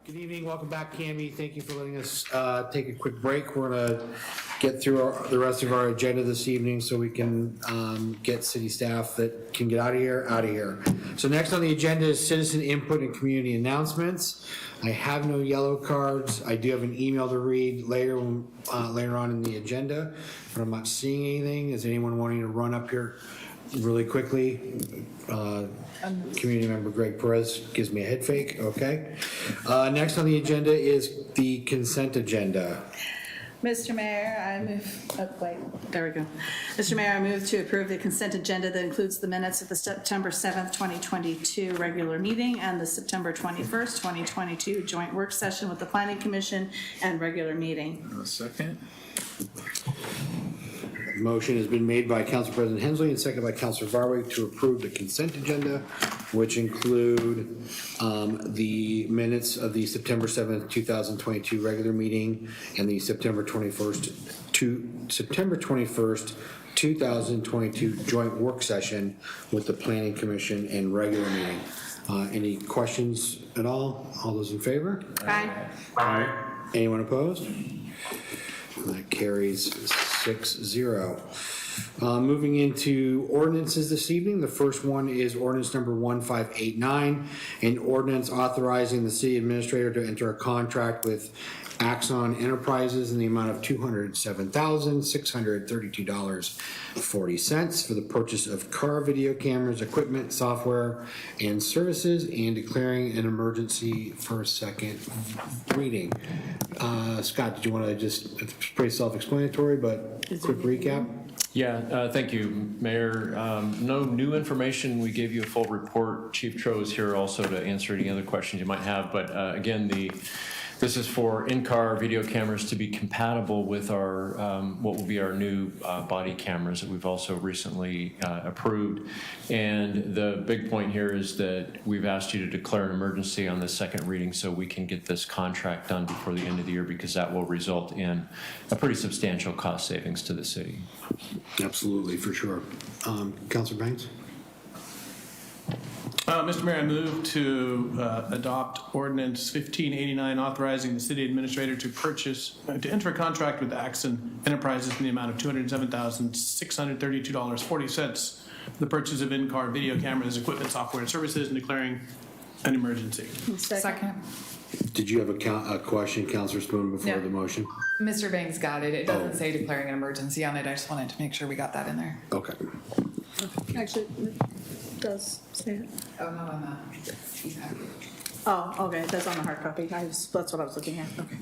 S7: Good evening, welcome back, Canby. Thank you for letting us take a quick break. We're gonna get through the rest of our agenda this evening so we can get city staff that can get out of here. So next on the agenda is citizen input and community announcements. I have no yellow cards. I do have an email to read later on in the agenda, but I'm not seeing anything. Is anyone wanting to run up here really quickly? Community member Greg Perez gives me a head fake. Okay. Next on the agenda is the consent agenda.
S1: Mr. Mayor, I move, there we go. Mr. Mayor, I move to approve the consent agenda that includes the minutes of the September 7th, 2022 regular meeting and the September 21st, 2022 joint work session with the Planning Commission and regular meeting.
S6: A second.
S7: Motion has been made by Council President Hensley and seconded by Councilor Varwig to approve the consent agenda, which include the minutes of the September 7th, 2022 regular meeting and the September 21st, 2022 joint work session with the Planning Commission and regular meeting. Any questions at all? All those in favor?
S1: Aye.
S9: Aye.
S7: Anyone opposed? That carries 6-0. Moving into ordinances this evening. The first one is ordinance number 1589, an ordinance authorizing the city administrator to enter a contract with Axon Enterprises in the amount of $207,632.40 for the purchase of car video cameras, equipment, software, and services, and declaring an emergency for second reading. Scott, did you want to just, it's pretty self-explanatory, but quick recap?
S13: Yeah, thank you, Mayor. No new information. We gave you a full report. Chief Tro is here also to answer any other questions you might have. But again, this is for in-car video cameras to be compatible with our what will be our new body cameras that we've also recently approved. And the big point here is that we've asked you to declare an emergency on the second reading so we can get this contract done before the end of the year, because that will result in a pretty substantial cost savings to the city.
S7: Absolutely, for sure. Councilor Banks?
S5: Mr. Mayor, I move to adopt ordinance 1589, authorizing the city administrator to enter a contract with Axon Enterprises in the amount of $207,632.40 for the purchase of in-car video cameras, equipment, software, and services, and declaring an emergency.
S14: Second.
S7: Did you have a question, Councilor Spoon, before
S14: No.
S7: the motion?
S14: Mr. Banks got it. It doesn't say declaring an emergency on it. I just wanted to make sure we got that in there.
S7: Okay.
S1: Actually, it does say it.
S14: Oh, no, on that.
S1: Oh, okay, that's on the hard copy. That's what I was looking at. Okay.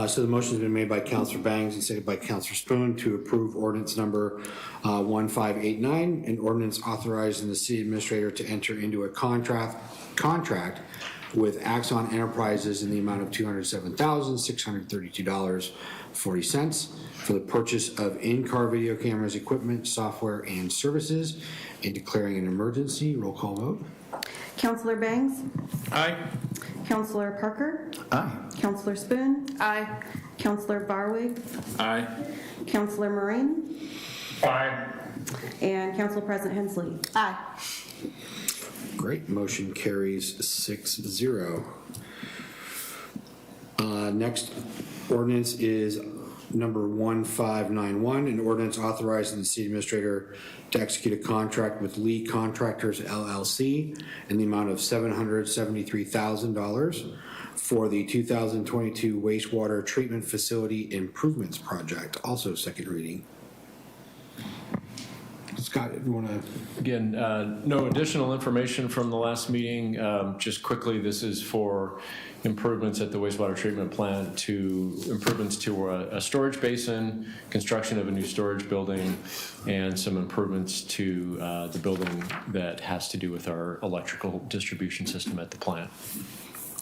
S7: So the motion's been made by Councilor Bangs and seconded by Councilor Spoon to approve ordinance number 1589, an ordinance authorizing the city administrator to enter into a contract with Axon Enterprises in the amount of $207,632.40 for the purchase of in-car video cameras, equipment, software, and services, and declaring an emergency. Roll call vote.
S1: Councilor Bangs?
S5: Aye.
S1: Councilor Parker?
S10: Aye.
S1: Councilor Spoon?
S14: Aye.
S1: Councilor Barwig?
S6: Aye.
S1: Councilor Moraine?
S9: Aye.
S1: And Council President Hensley? Aye.
S7: Great, motion carries 6-0. Next ordinance is number 1591, an ordinance authorizing the city administrator to execute a contract with Lee Contractors LLC in the amount of $773,000 for the 2022 wastewater treatment facility improvements project. Also second reading. Scott, if you want to...
S13: Again, no additional information from the last meeting. Just quickly, this is for improvements at the wastewater treatment plant, to improvements to a storage basin, construction of a new storage building, and some improvements to the building that has to do with our electrical distribution system at the plant.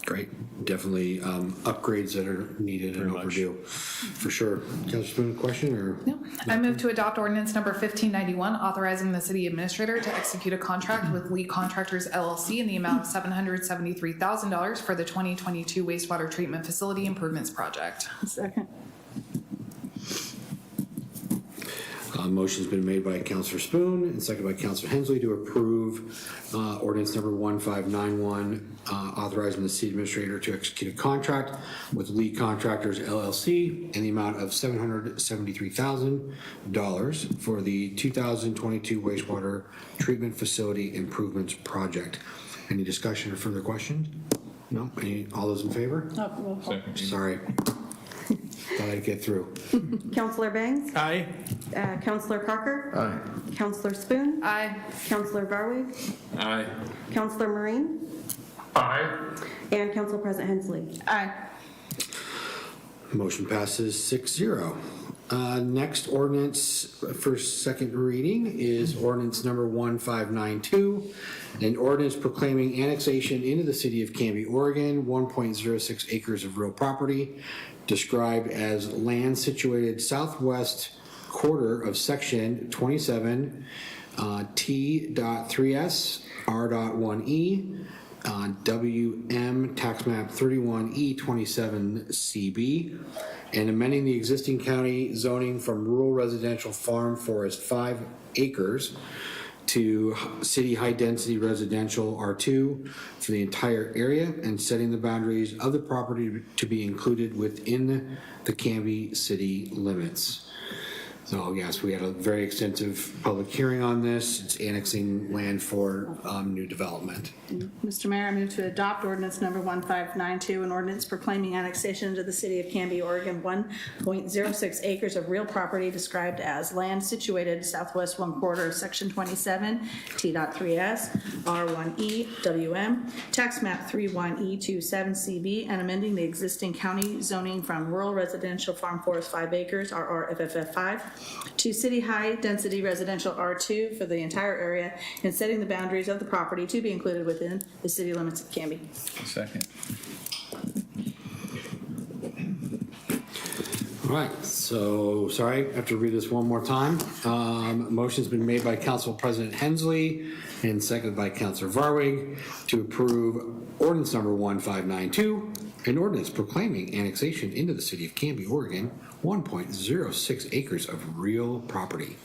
S7: Great, definitely upgrades that are needed and overdue, for sure. Councilor Spoon, a question or?
S14: No. I move to adopt ordinance number 1591, authorizing the city administrator to execute a contract with Lee Contractors LLC in the amount of $773,000 for the 2022 wastewater treatment facility improvements project.
S1: Second.
S7: Motion's been made by Counselor Spoon and seconded by Counselor Hensley to approve ordinance number 1591, authorizing the city administrator to execute a contract with Lead Contractors LLC in the amount of $773,000 for the 2022 wastewater treatment facility improvements project. Any discussion or further questions? No? All those in favor?
S1: Roll call.
S7: Sorry. Thought I'd get through.
S1: Counselor Bangs?
S5: Aye.
S1: Counselor Parker?
S2: Aye.
S1: Counselor Spoon?
S14: Aye.
S1: Counselor Varwig?
S6: Aye.
S1: Counselor Marine?
S9: Aye.
S1: And Council President Hensley.
S4: Aye.
S7: Motion passes 6-0. Next ordinance for second reading is ordinance number 1592, an ordinance proclaiming annexation into the city of Canby, Oregon, 1.06 acres of real property described as land situated southwest quarter of section 27 T.3S R.1E WM tax map 31E27 CB, and amending the existing county zoning from rural residential farm forest 5 acres to city high density residential R2 for the entire area, and setting the boundaries of the property to be included within the Canby city limits. So yes, we had a very extensive public hearing on this. It's annexing land for new development.
S1: Mr. Mayor, I move to adopt ordinance number 1592, an ordinance proclaiming annexation into the city of Canby, Oregon, 1.06 acres of real property described as land situated southwest one quarter of section 27 T.3S R1E WM tax map 31E27 CB, and amending the existing county zoning from rural residential farm forest 5 acres RRFFF 5 to city high density residential R2 for the entire area, and setting the boundaries of the property to be included within the city limits of Canby.
S6: Second.
S7: All right, so, sorry, I have to read this one more time. Motion's been made by Council President Hensley and seconded by Councilor Varwig to approve ordinance number 1592, an ordinance proclaiming annexation into the city of Canby, Oregon, 1.06 acres of real property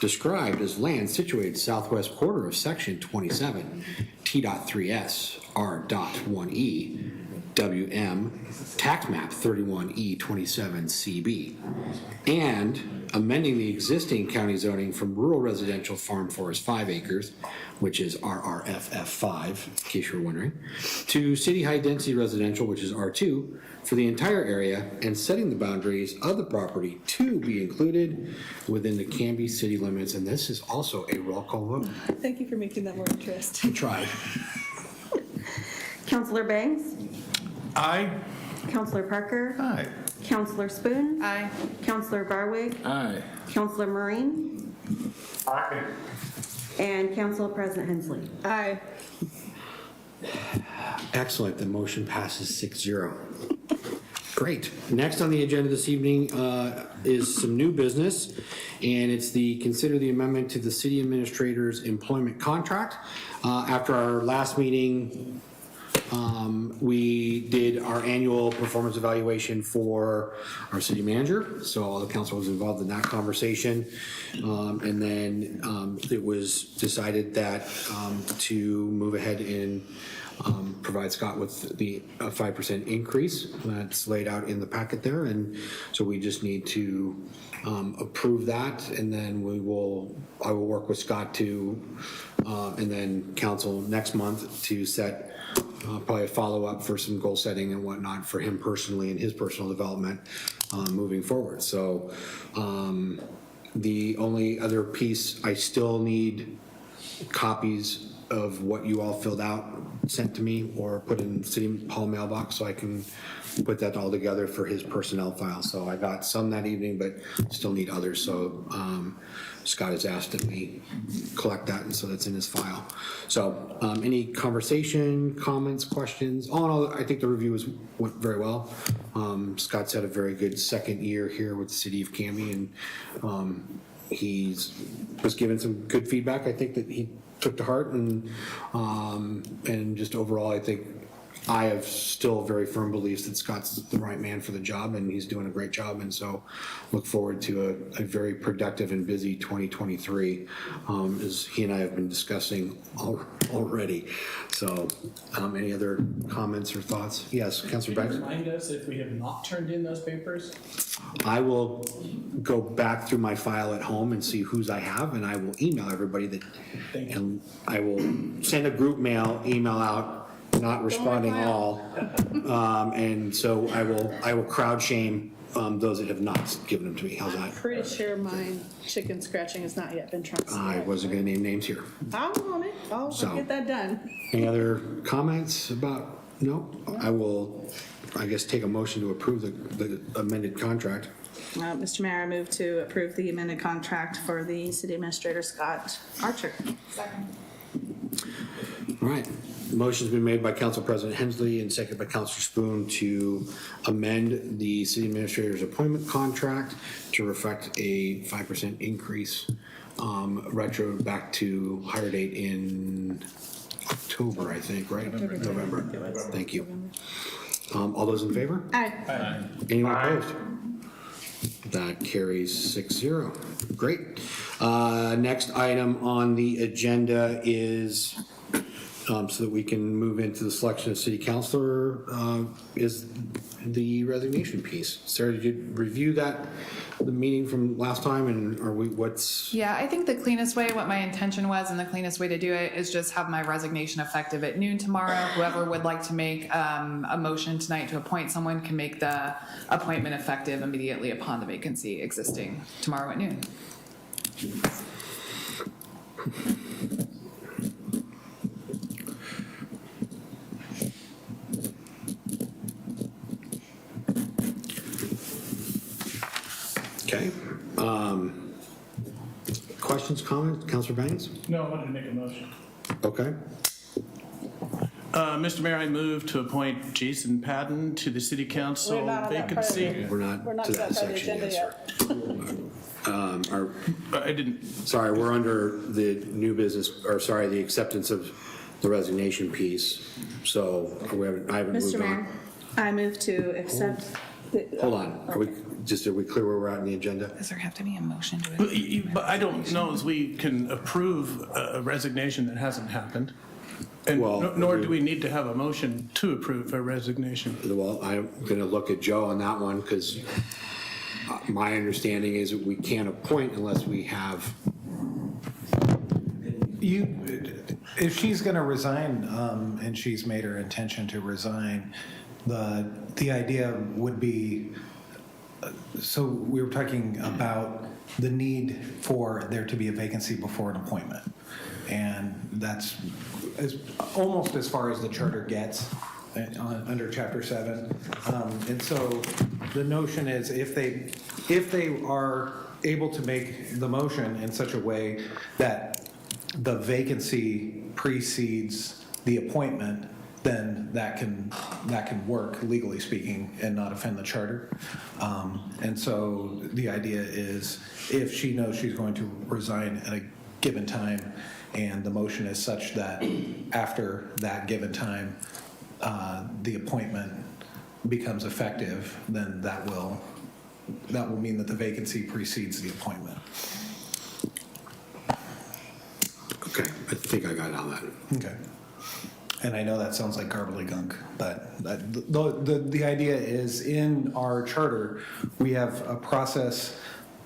S7: described as land situated southwest quarter of section 27 T.3S R.1E WM tax map 31E27 CB, and amending the existing county zoning from rural residential farm forest 5 acres, which is RRFF 5, in case you're wondering, to city high density residential, which is R2, for the entire area, and setting the boundaries of the property to be included within the Canby city limits. And this is also a roll call vote.
S1: Thank you for making that more interesting.
S7: I tried.
S1: Counselor Bangs?
S5: Aye.
S1: Counselor Parker?
S2: Aye.
S1: Counselor Spoon?
S14: Aye.
S1: Counselor Varwig?
S6: Aye.
S1: Counselor Marine?
S9: Aye.
S1: And Council President Hensley.
S4: Aye.
S7: Excellent, the motion passes 6-0. Great. Next on the agenda this evening is some new business, and it's the consider the amendment to the city administrator's employment contract. After our last meeting, we did our annual performance evaluation for our city manager, so all the council was involved in that conversation. And then it was decided that to move ahead and provide Scott with the 5% increase that's laid out in the packet there, and so we just need to approve that, and then I will work with Scott to and then council next month to set probably a follow-up for some goal setting and whatnot for him personally and his personal development moving forward. So the only other piece, I still need copies of what you all filled out, sent to me, or put in City Hall mailbox so I can put that all together for his personnel file. So I got some that evening, but still need others. So Scott has asked that we collect that, and so that's in his file. So any conversation, comments, questions? All in all, I think the review went very well. Scott's had a very good second year here with the city of Canby, and he's was given some good feedback. I think that he took to heart, and just overall, I think I have still very firm beliefs that Scott's the right man for the job, and he's doing a great job, and so look forward to a very productive and busy 2023, as he and I have been discussing already. So, any other comments or thoughts? Yes, Councilor
S5: Can
S7: Banks?
S5: you remind us if we have not turned in those papers?
S7: I will go back through my file at home and see whose I have, and I will email everybody that, and I will send a group email out, not responding all. And so I will crowd shame those that have not given them to me. How's
S4: I'm
S7: that?
S4: pretty sure my chicken scratching has not yet been transferred.
S7: I wasn't gonna name names here.
S4: I'm on it. I'll get that done.
S7: Any other comments about, no? I will, I guess, take a motion to approve the amended contract.
S1: Mr. Mayor, I move to approve the amended contract for the City Administrator Scott Archer.
S4: Second.
S7: All right. Motion's been made by Council President Hensley and seconded by Councilor Spoon to amend the city administrator's appointment contract to reflect a 5% increase, retro back to hire date in October, I think, right? November. Thank you. All those in favor?
S4: Aye.
S7: Anyone opposed? That carries 6-0. Great. Next item on the agenda is, so that we can move into the selection of city councilor, is the resignation piece. Sarah, did you review the meeting from last time, and what's?
S14: Yeah, I think the cleanest way, what my intention was, and the cleanest way to do it is just have my resignation effective at noon tomorrow. Whoever would like to make a motion tonight to appoint someone can make the appointment effective immediately upon the vacancy existing tomorrow at noon.
S7: Okay. Questions, comments? Councilor Banks?
S5: No, I wanted to make a motion.
S7: Okay.
S5: Mr. Mayor, I move to appoint Jason Padden to the city council
S4: We're not on that part of
S5: vacancy.
S4: it.
S7: We're not
S4: We're not
S7: to
S4: to
S7: that
S4: that part of the
S7: section
S4: agenda
S7: yet.
S5: I didn't,
S7: Sorry, we're under the new business, or sorry, the acceptance of the resignation piece. So I haven't moved
S1: Mr. Mayor,
S7: on.
S1: I move to accept the.
S7: Hold on. Are we clear where we're at in the agenda?
S14: Does there have to be a motion to it?
S5: but I don't know as we can approve a resignation that hasn't happened. And
S7: Well,
S5: nor do we need to have a motion to approve a resignation.
S7: Well, I'm going to look at Joe on that one because my understanding is that we can't appoint unless we have.
S15: If she's going to resign, and she's made her intention to resign, the idea would be, so we were talking about the need for there to be a vacancy before an appointment. And that's almost as far as the charter gets under Chapter 7. And so the notion is if they are able to make the motion in such a way that the vacancy precedes the appointment, then that can work, legally speaking, and not offend the charter. And so the idea is if she knows she's going to resign at a given time, and the motion is such that after that given time, the appointment becomes effective, then that will mean that the vacancy precedes the appointment.
S7: Okay, I think I got it on that.
S15: Okay. And I know that sounds like gobbledygook, but the idea is in our charter, we have a process.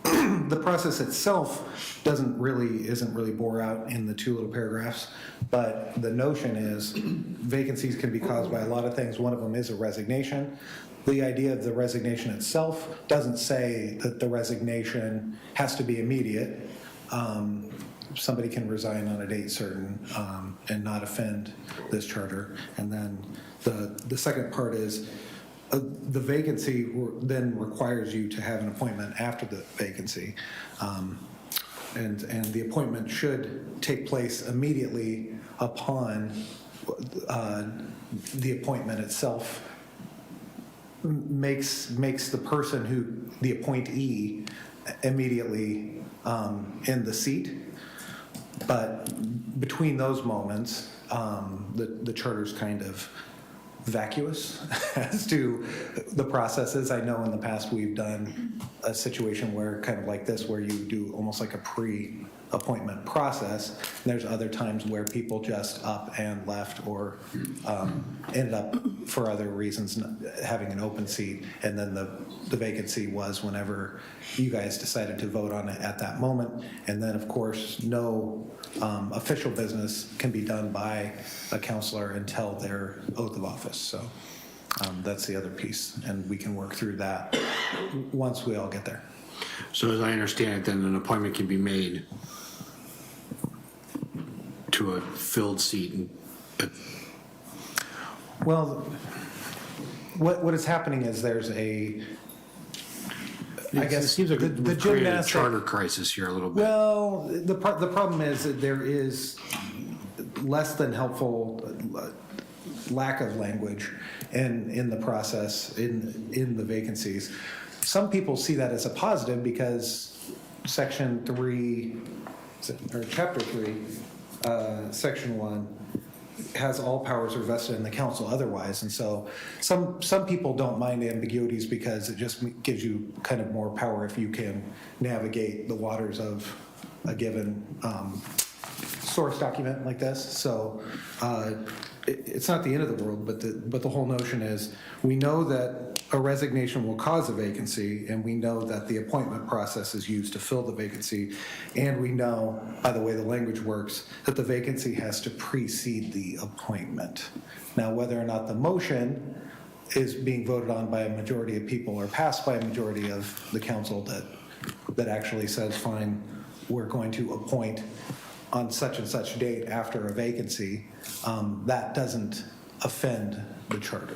S15: The process itself isn't really bore out in the two little paragraphs, but the notion is vacancies can be caused by a lot of things. One of them is a resignation. The idea of the resignation itself doesn't say that the resignation has to be immediate. Somebody can resign on a date certain and not offend this charter. And then the second part is the vacancy then requires you to have an appointment after the vacancy. And the appointment should take place immediately upon the appointment itself makes the person who, the appointee, immediately in the seat. But between those moments, the charter's kind of vacuous as to the processes. I know in the past we've done a situation where kind of like this, where you do almost like a pre-appointment process. And there's other times where people just up and left or ended up for other reasons having an open seat, and then the vacancy was whenever you guys decided to vote on it at that moment. And then, of course, no official business can be done by a counselor until their oath of office. So that's the other piece, and we can work through that once we all get there.
S7: So as I understand it, then an appointment can be made to a filled seat.
S15: Well, what is happening is there's a, I guess,
S7: it seems like
S15: the
S7: we've created a
S15: gymnastic.
S7: charter crisis here a little bit.
S15: Well, the problem is that there is less than helpful lack of language in the process, in the vacancies. Some people see that as a positive because Section 3, or Chapter 3, Section 1, has all powers are vested in the council otherwise. And so some people don't mind ambiguities because it just gives you kind of more power if you can navigate the waters of a given source document like this. So it's not the end of the world, but the whole notion is we know that a resignation will cause a vacancy, and we know that the appointment process is used to fill the vacancy, and we know, by the way the language works, that the vacancy has to precede the appointment. Now, whether or not the motion is being voted on by a majority of people or passed by a majority of the council that actually says, fine, we're going to appoint on such and such date after a vacancy, that doesn't offend the charter.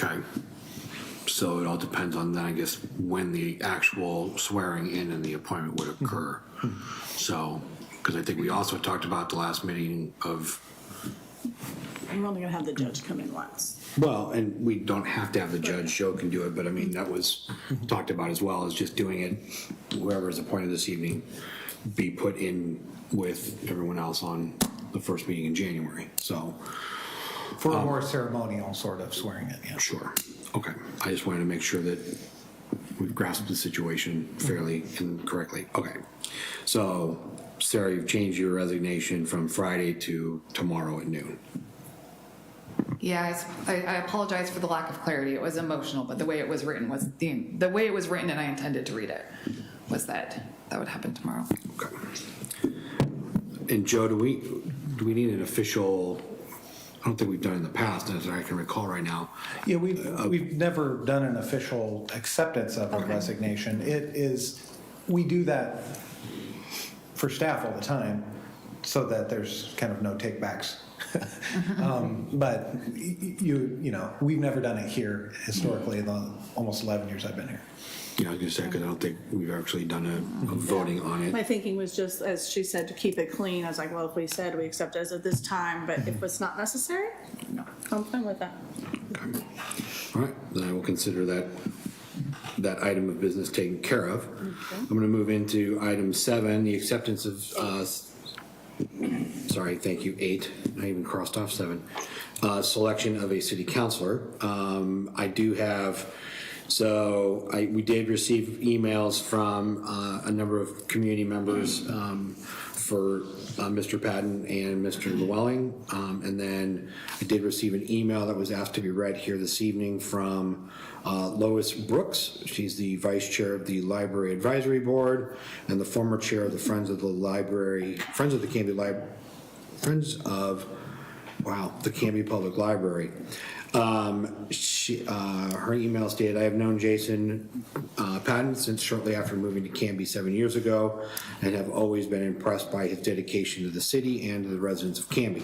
S7: Okay. So it all depends on then, I guess, when the actual swearing in and the appointment would occur. So, because I think we also talked about the last meeting of,
S1: We're only gonna have the judge come in once.
S7: well, and we don't have to have the judge, Joe can do it, but I mean, that was talked about as well, as just doing it, whoever is appointed this evening, be put in with everyone else on the first meeting in January, so.
S15: For a more ceremonial sort of swearing in, yeah.
S7: Sure, okay. I just wanted to make sure that we've grasped the situation fairly and correctly. Okay, so Sarah, you've changed your resignation from Friday to tomorrow at noon.
S14: Yeah, I apologize for the lack of clarity. It was emotional, but the way it was written was the way it was written, and I intended to read it, was that would happen tomorrow.
S7: Okay. And Joe, do we need an official, I don't think we've done it in the past, as I can recall right now.
S15: Yeah, we've never done an official acceptance of a resignation. It is, we do that for staff all the time so that there's kind of no takebacks. But you know, we've never done it here historically in the almost 11 years I've been here.
S7: Yeah, I was gonna say, because I don't think we've actually done a voting on it.
S1: My thinking was just, as she said, to keep it clean. I was like, well, if we said we accept as of this time, but if it's not necessary, no, I'm fine with that.
S7: Okay. All right, then I will consider that item of business taken care of. I'm going to move into item 7, the acceptance of, sorry, thank you, 8. I even crossed off 7. Selection of a city councilor. I do have, we did receive emails from a number of community members for Mr. Patton and Mr. Llewellyn. And then I did receive an email that was asked to be read here this evening from Lois Brooks. She's the vice chair of the Library Advisory Board and the former chair of the Friends of the Canby Public Library. Her email stated, I have known Jason Patton since shortly after moving to Canby 7 years ago and have always been impressed by his dedication to the city and to the residents of Canby.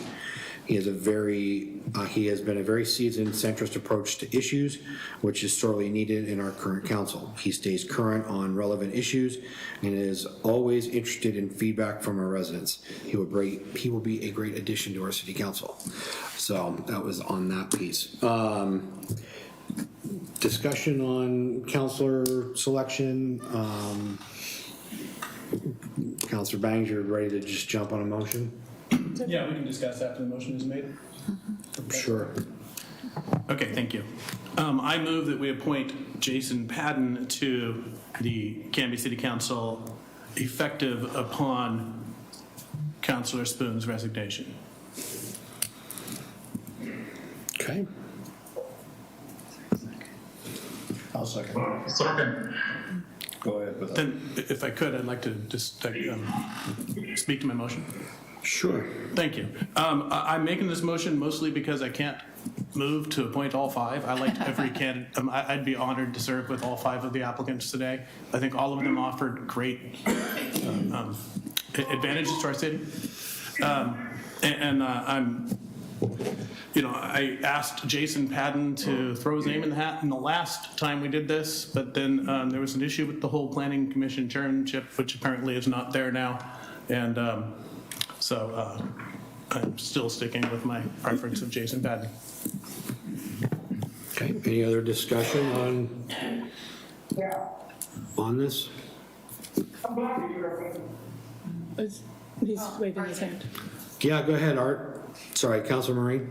S7: He has been a very seasoned centrist approach to issues, which is sorely needed in our current council. He stays current on relevant issues and is always interested in feedback from our residents. He will be a great addition to our city council. So that was on that piece. Discussion on councilor selection. Councilor Bangs, you're ready to just jump on a motion?
S5: Yeah, we can discuss after the motion is made.
S7: Sure.
S5: Okay, thank you. I move that we appoint Jason Padden to the Canby City Council effective upon Councilor Spoon's resignation.
S7: Okay.
S2: I'll second.
S9: Second.
S2: Go ahead with that.
S5: Then, if I could, I'd like to just speak to my motion.
S7: Sure.
S5: Thank you. I'm making this motion mostly because I can't move to appoint all five. I liked every candidate. I'd be honored to serve with all five of the applicants today. I think all of them offered great advantages to our city. I asked Jason Padden to throw his name in the hat in the last time we did this, but then there was an issue with the whole planning commission chairmanship, which apparently is not there now. And so I'm still sticking with my preference of Jason Padden.
S7: Okay, any other discussion on this?
S1: He's waving his hand.
S7: Yeah, go ahead, Art. Sorry, Councilor Marie.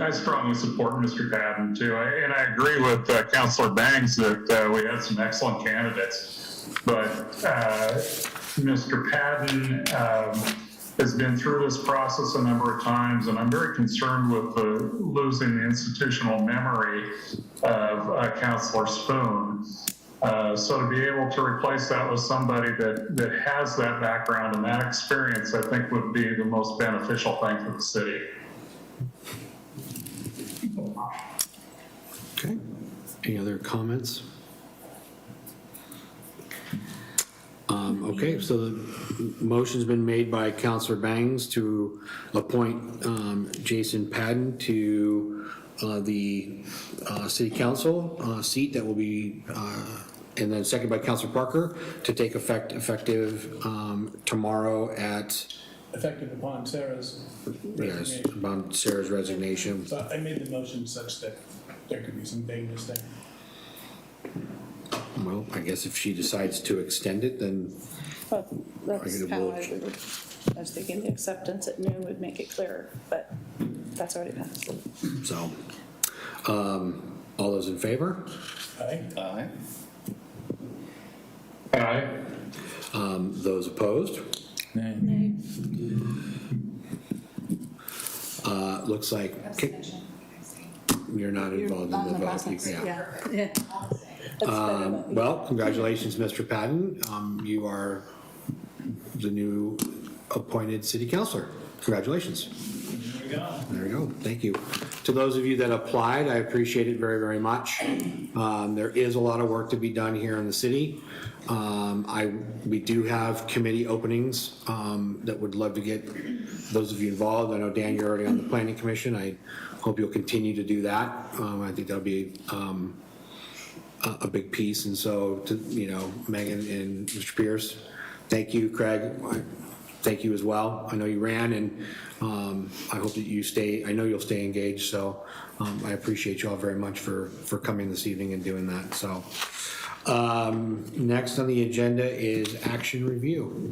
S9: I strongly support Mr. Padden too. And I agree with Councilor Bangs that we had some excellent candidates. But Mr. Padden has been through this process a number of times, and I'm very concerned with losing the institutional memory of Councilor Spoon. So to be able to replace that with somebody that has that background and that experience, I think would be the most beneficial thing for the city.
S7: Okay. Any other comments? Okay, so the motion's been made by Councilor Bangs to appoint Jason Padden to the City Council seat that will be, and then second by Councilor Parker to take effective tomorrow at.
S5: Effective upon Sarah's
S7: Yes, upon Sarah's resignation.
S5: So I made the motion such that there could be some vagueness there.
S7: Well, I guess if she decides to extend it, then.
S1: But that's kind of why I was thinking the acceptance at noon would make it clearer, but that's already passed.
S7: So, all those in favor?
S5: Aye.
S2: Aye.
S9: Aye.
S7: Those opposed?
S1: Nay.
S7: Looks like you're not involved in the vote.
S1: Yeah.
S7: Well, congratulations, Mr. Padden. You are the new appointed city councilor. Congratulations.
S11: There we go.
S7: There we go. Thank you. To those of you that applied, I appreciate it very, very much. There is a lot of work to be done here in the city. We do have committee openings that would love to get those of you involved. I know, Dan, you're already on the planning commission. I hope you'll continue to do that. I think that'll be a big piece. And so, to, Megan and Mr. Pierce, thank you. Craig, thank you as well. I know you ran, and I hope that you stay. I know you'll stay engaged. So I appreciate you all very much for coming this evening and doing that. So next on the agenda is action review.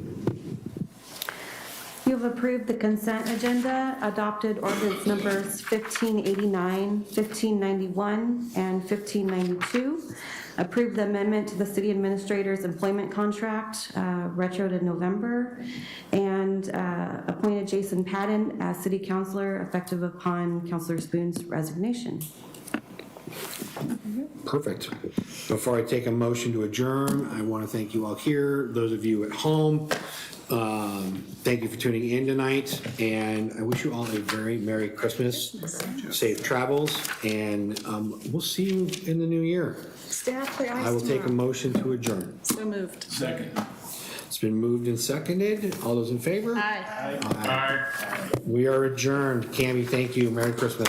S16: You have approved the consent agenda, adopted ordinance numbers 1589, 1591, and 1592. Approved the amendment to the city administrator's employment contract, retro to November, and appointed Jason Padden as city councilor effective upon Councilor Spoon's resignation.
S7: Perfect. Before I take a motion to adjourn, I want to thank you all here, those of you at home. Thank you for tuning in tonight, and I wish you all a very Merry Christmas, safe travels, and we'll see you in the new year.
S1: Stay out for
S7: I will take a motion to adjourn.
S1: So moved.
S5: Second.
S7: It's been moved and seconded. All those in favor?
S1: Aye.
S9: Aye.
S7: We are adjourned. Canby, thank you. Merry Christmas.